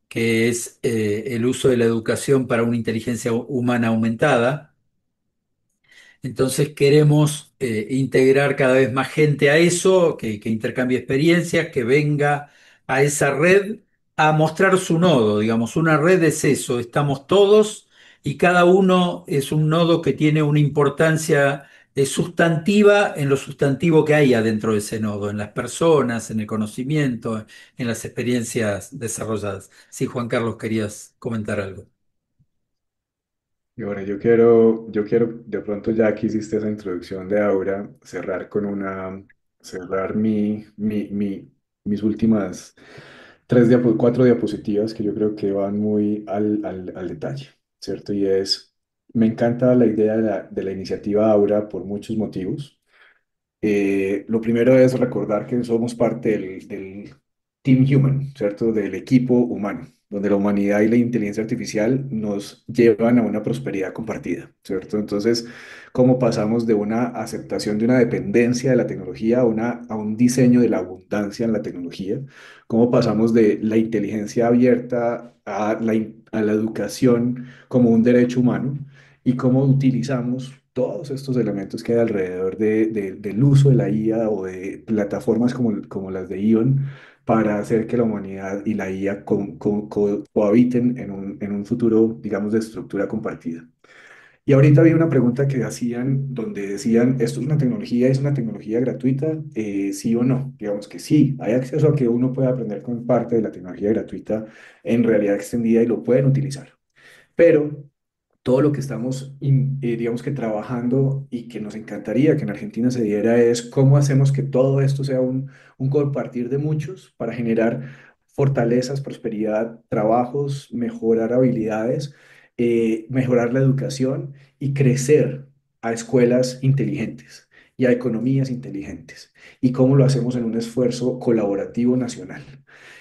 que es el uso de la educación para una inteligencia humana aumentada. Entonces queremos integrar cada vez más gente a eso, que intercambie experiencias, que venga a esa red a mostrar su nodo, digamos. Una red es eso, estamos todos y cada uno es un nodo que tiene una importancia sustantiva en lo sustantivo que hay adentro de ese nodo, en las personas, en el conocimiento, en las experiencias desarrolladas. Sí, Juan Carlos, querías comentar algo. Y ahora yo quiero, de pronto ya que hiciste esa introducción de Aura, cerrar mis últimas cuatro diapositivas que yo creo que van muy al detalle, ¿cierto? Me encanta la idea de la iniciativa Aura por muchos motivos. Lo primero es recordar que somos parte del Team Human, ¿cierto? Del equipo humano, donde la humanidad y la inteligencia artificial nos llevan a una prosperidad compartida, ¿cierto? Entonces, ¿cómo pasamos de una aceptación de una dependencia de la tecnología a un diseño de la abundancia en la tecnología? ¿Cómo pasamos de la inteligencia abierta a la educación como un derecho humano? Y cómo utilizamos todos estos elementos que hay alrededor del uso de la IA o de plataformas como las de Ion para hacer que la humanidad y la IA cohabiten en un futuro, digamos, de estructura compartida. Y ahorita había una pregunta que hacían donde decían, ¿esto es una tecnología gratuita? ¿Sí o no? Digamos que sí, hay acceso a que uno pueda aprender con parte de la tecnología gratuita en realidad extendida y lo pueden utilizar. Pero todo lo que estamos, digamos que trabajando y que nos encantaría que en Argentina se diera es cómo hacemos que todo esto sea un compartir de muchos para generar fortalezas, prosperidad, trabajos, mejorar habilidades, mejorar la educación y crecer a escuelas inteligentes y a economías inteligentes. Y cómo lo hacemos en un esfuerzo colaborativo nacional.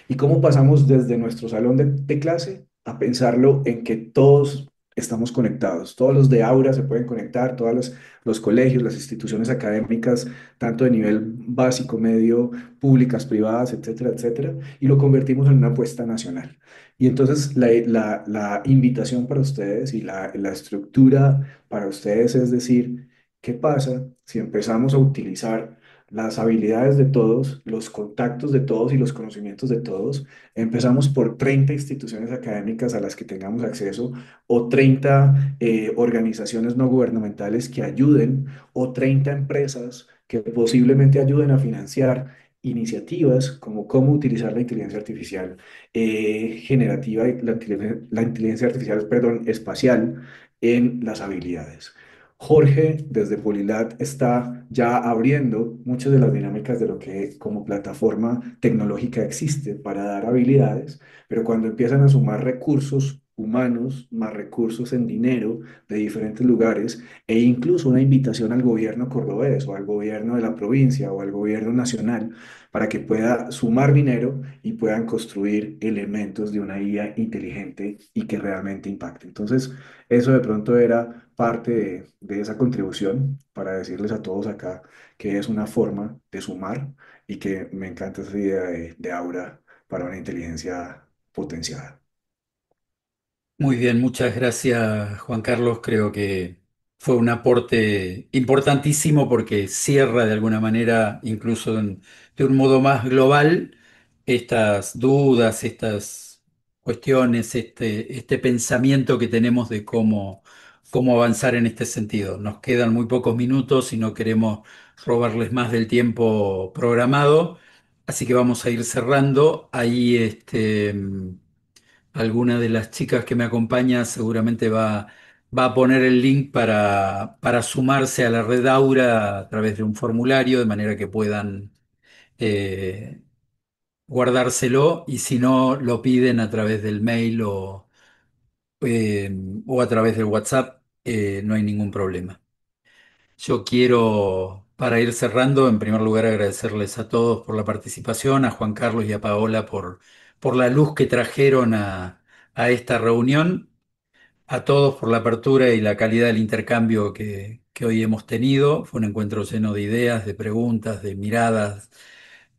Y cómo pasamos desde nuestro salón de clase a pensarlo en que todos estamos conectados. Todos los de Aura se pueden conectar, todos los colegios, las instituciones académicas, tanto de nivel básico, medio, públicas, privadas, etcétera, etcétera, y lo convertimos en una apuesta nacional. Y entonces la invitación para ustedes y la estructura para ustedes es decir, ¿qué pasa si empezamos a utilizar las habilidades de todos, los contactos de todos y los conocimientos de todos? Empezamos por 30 instituciones académicas a las que tengamos acceso o 30 organizaciones no gubernamentales que ayuden o 30 empresas que posiblemente ayuden a financiar iniciativas como cómo utilizar la inteligencia artificial generativa y la inteligencia artificial, perdón, espacial en las habilidades. Jorge, desde Polilat, está ya abriendo muchas de las dinámicas de lo que como plataforma tecnológica existe para dar habilidades, pero cuando empiezan a sumar recursos humanos, más recursos en dinero de diferentes lugares, e incluso una invitación al gobierno cordobés o al gobierno de la provincia o al gobierno nacional para que pueda sumar dinero y puedan construir elementos de una IA inteligente y que realmente impacte. Entonces, eso de pronto era parte de esa contribución para decirles a todos acá que es una forma de sumar y que me encanta esa idea de Aura para una inteligencia potenciada. Muy bien, muchas gracias, Juan Carlos. Creo que fue un aporte importantísimo porque cierra de alguna manera, incluso de un modo más global, estas dudas, estas cuestiones, este pensamiento que tenemos de cómo avanzar en este sentido. Nos quedan muy pocos minutos y no queremos robarles más del tiempo programado, así que vamos a ir cerrando. Ahí alguna de las chicas que me acompaña seguramente va a poner el link para sumarse a la red Aura a través de un formulario, de manera que puedan eh, guardárselo y si no, lo piden a través del mail eh, o a través del WhatsApp, no hay ningún problema. Yo quiero, para ir cerrando, en primer lugar agradecerles a todos por la participación, a Juan Carlos y a Paola por la luz que trajeron a esta reunión, a todos por la apertura y la calidad del intercambio que hoy hemos tenido. Fue un encuentro lleno de ideas, de preguntas, de miradas,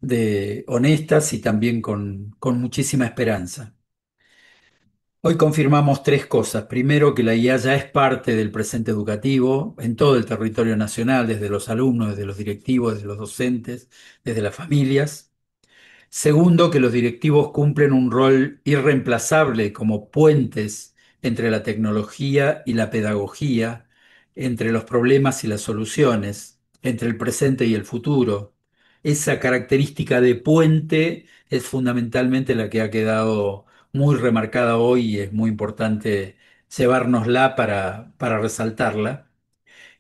de honestas y también con muchísima esperanza. Hoy confirmamos tres cosas. Primero, que la IA ya es parte del presente educativo en todo el territorio nacional, desde los alumnos, desde los directivos, desde los docentes, desde las familias. Segundo, que los directivos cumplen un rol irreemplazable como puentes entre la tecnología y la pedagogía, entre los problemas y las soluciones, entre el presente y el futuro. Esa característica de puente es fundamentalmente la que ha quedado muy remarcada hoy y es muy importante llevárnosla para resaltarla.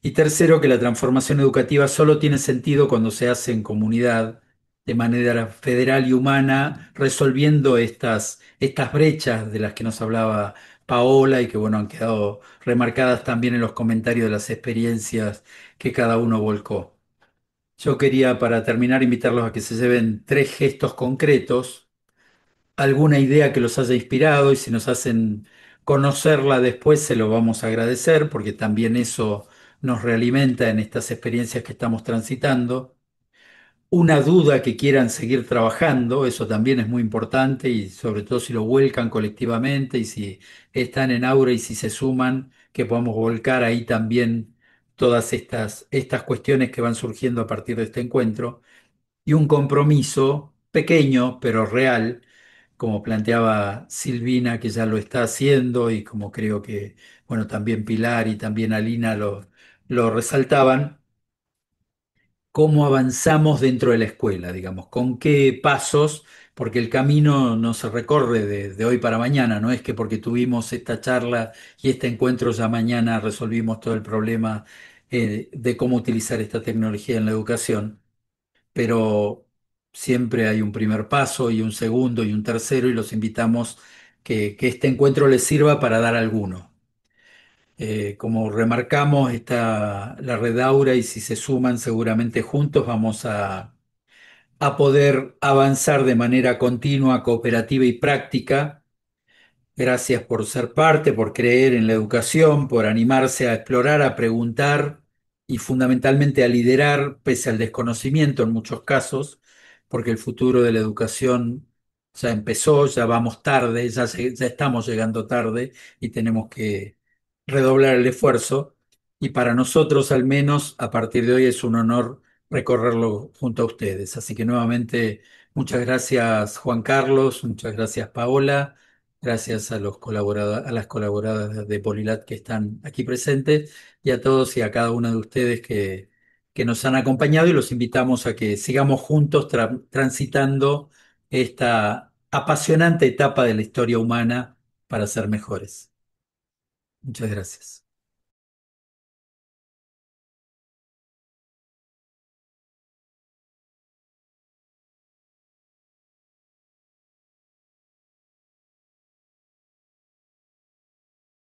Y tercero, que la transformación educativa solo tiene sentido cuando se hace en comunidad, de manera federal y humana, resolviendo estas brechas de las que nos hablaba Paola y que, bueno, han quedado remarcadas también en los comentarios de las experiencias que cada uno volcó. Yo quería, para terminar, invitarlos a que se lleven tres gestos concretos, alguna idea que los haya inspirado, y si nos hacen conocerla después se lo vamos a agradecer porque también eso nos realimenta en estas experiencias que estamos transitando. Una duda que quieran seguir trabajando, eso también es muy importante, y sobre todo si lo vuelcan colectivamente y si están en Aura y si se suman, que podamos volcar ahí también todas estas cuestiones que van surgiendo a partir de este encuentro. Y un compromiso pequeño pero real, como planteaba Silvina, que ya lo está haciendo, y como creo que, bueno, también Pilar y también Alina lo resaltaban, cómo avanzamos dentro de la escuela, digamos, con qué pasos, porque el camino no se recorre de hoy para mañana, no es que porque tuvimos esta charla y este encuentro ya mañana resolvimos todo el problema de cómo utilizar esta tecnología en la educación, pero siempre hay un primer paso y un segundo y un tercero, y los invitamos que este encuentro les sirva para dar alguno. Como remarcamos, está la red Aura, y si se suman seguramente juntos vamos a poder avanzar de manera continua, cooperativa y práctica. Gracias por ser parte, por creer en la educación, por animarse a explorar, a preguntar y fundamentalmente a liderar pese al desconocimiento en muchos casos, porque el futuro de la educación ya empezó, ya vamos tarde, ya estamos llegando tarde y tenemos que redoblar el esfuerzo. Y para nosotros, al menos, a partir de hoy es un honor recorrerlo junto a ustedes. Así que nuevamente, muchas gracias Juan Carlos, muchas gracias Paola. Gracias a a las colaboradoras de Polilat que están aquí presentes, y a todos y a cada una de ustedes que nos han acompañado, y los invitamos a que sigamos juntos transitando esta apasionante etapa de la historia humana para ser mejores. Muchas gracias.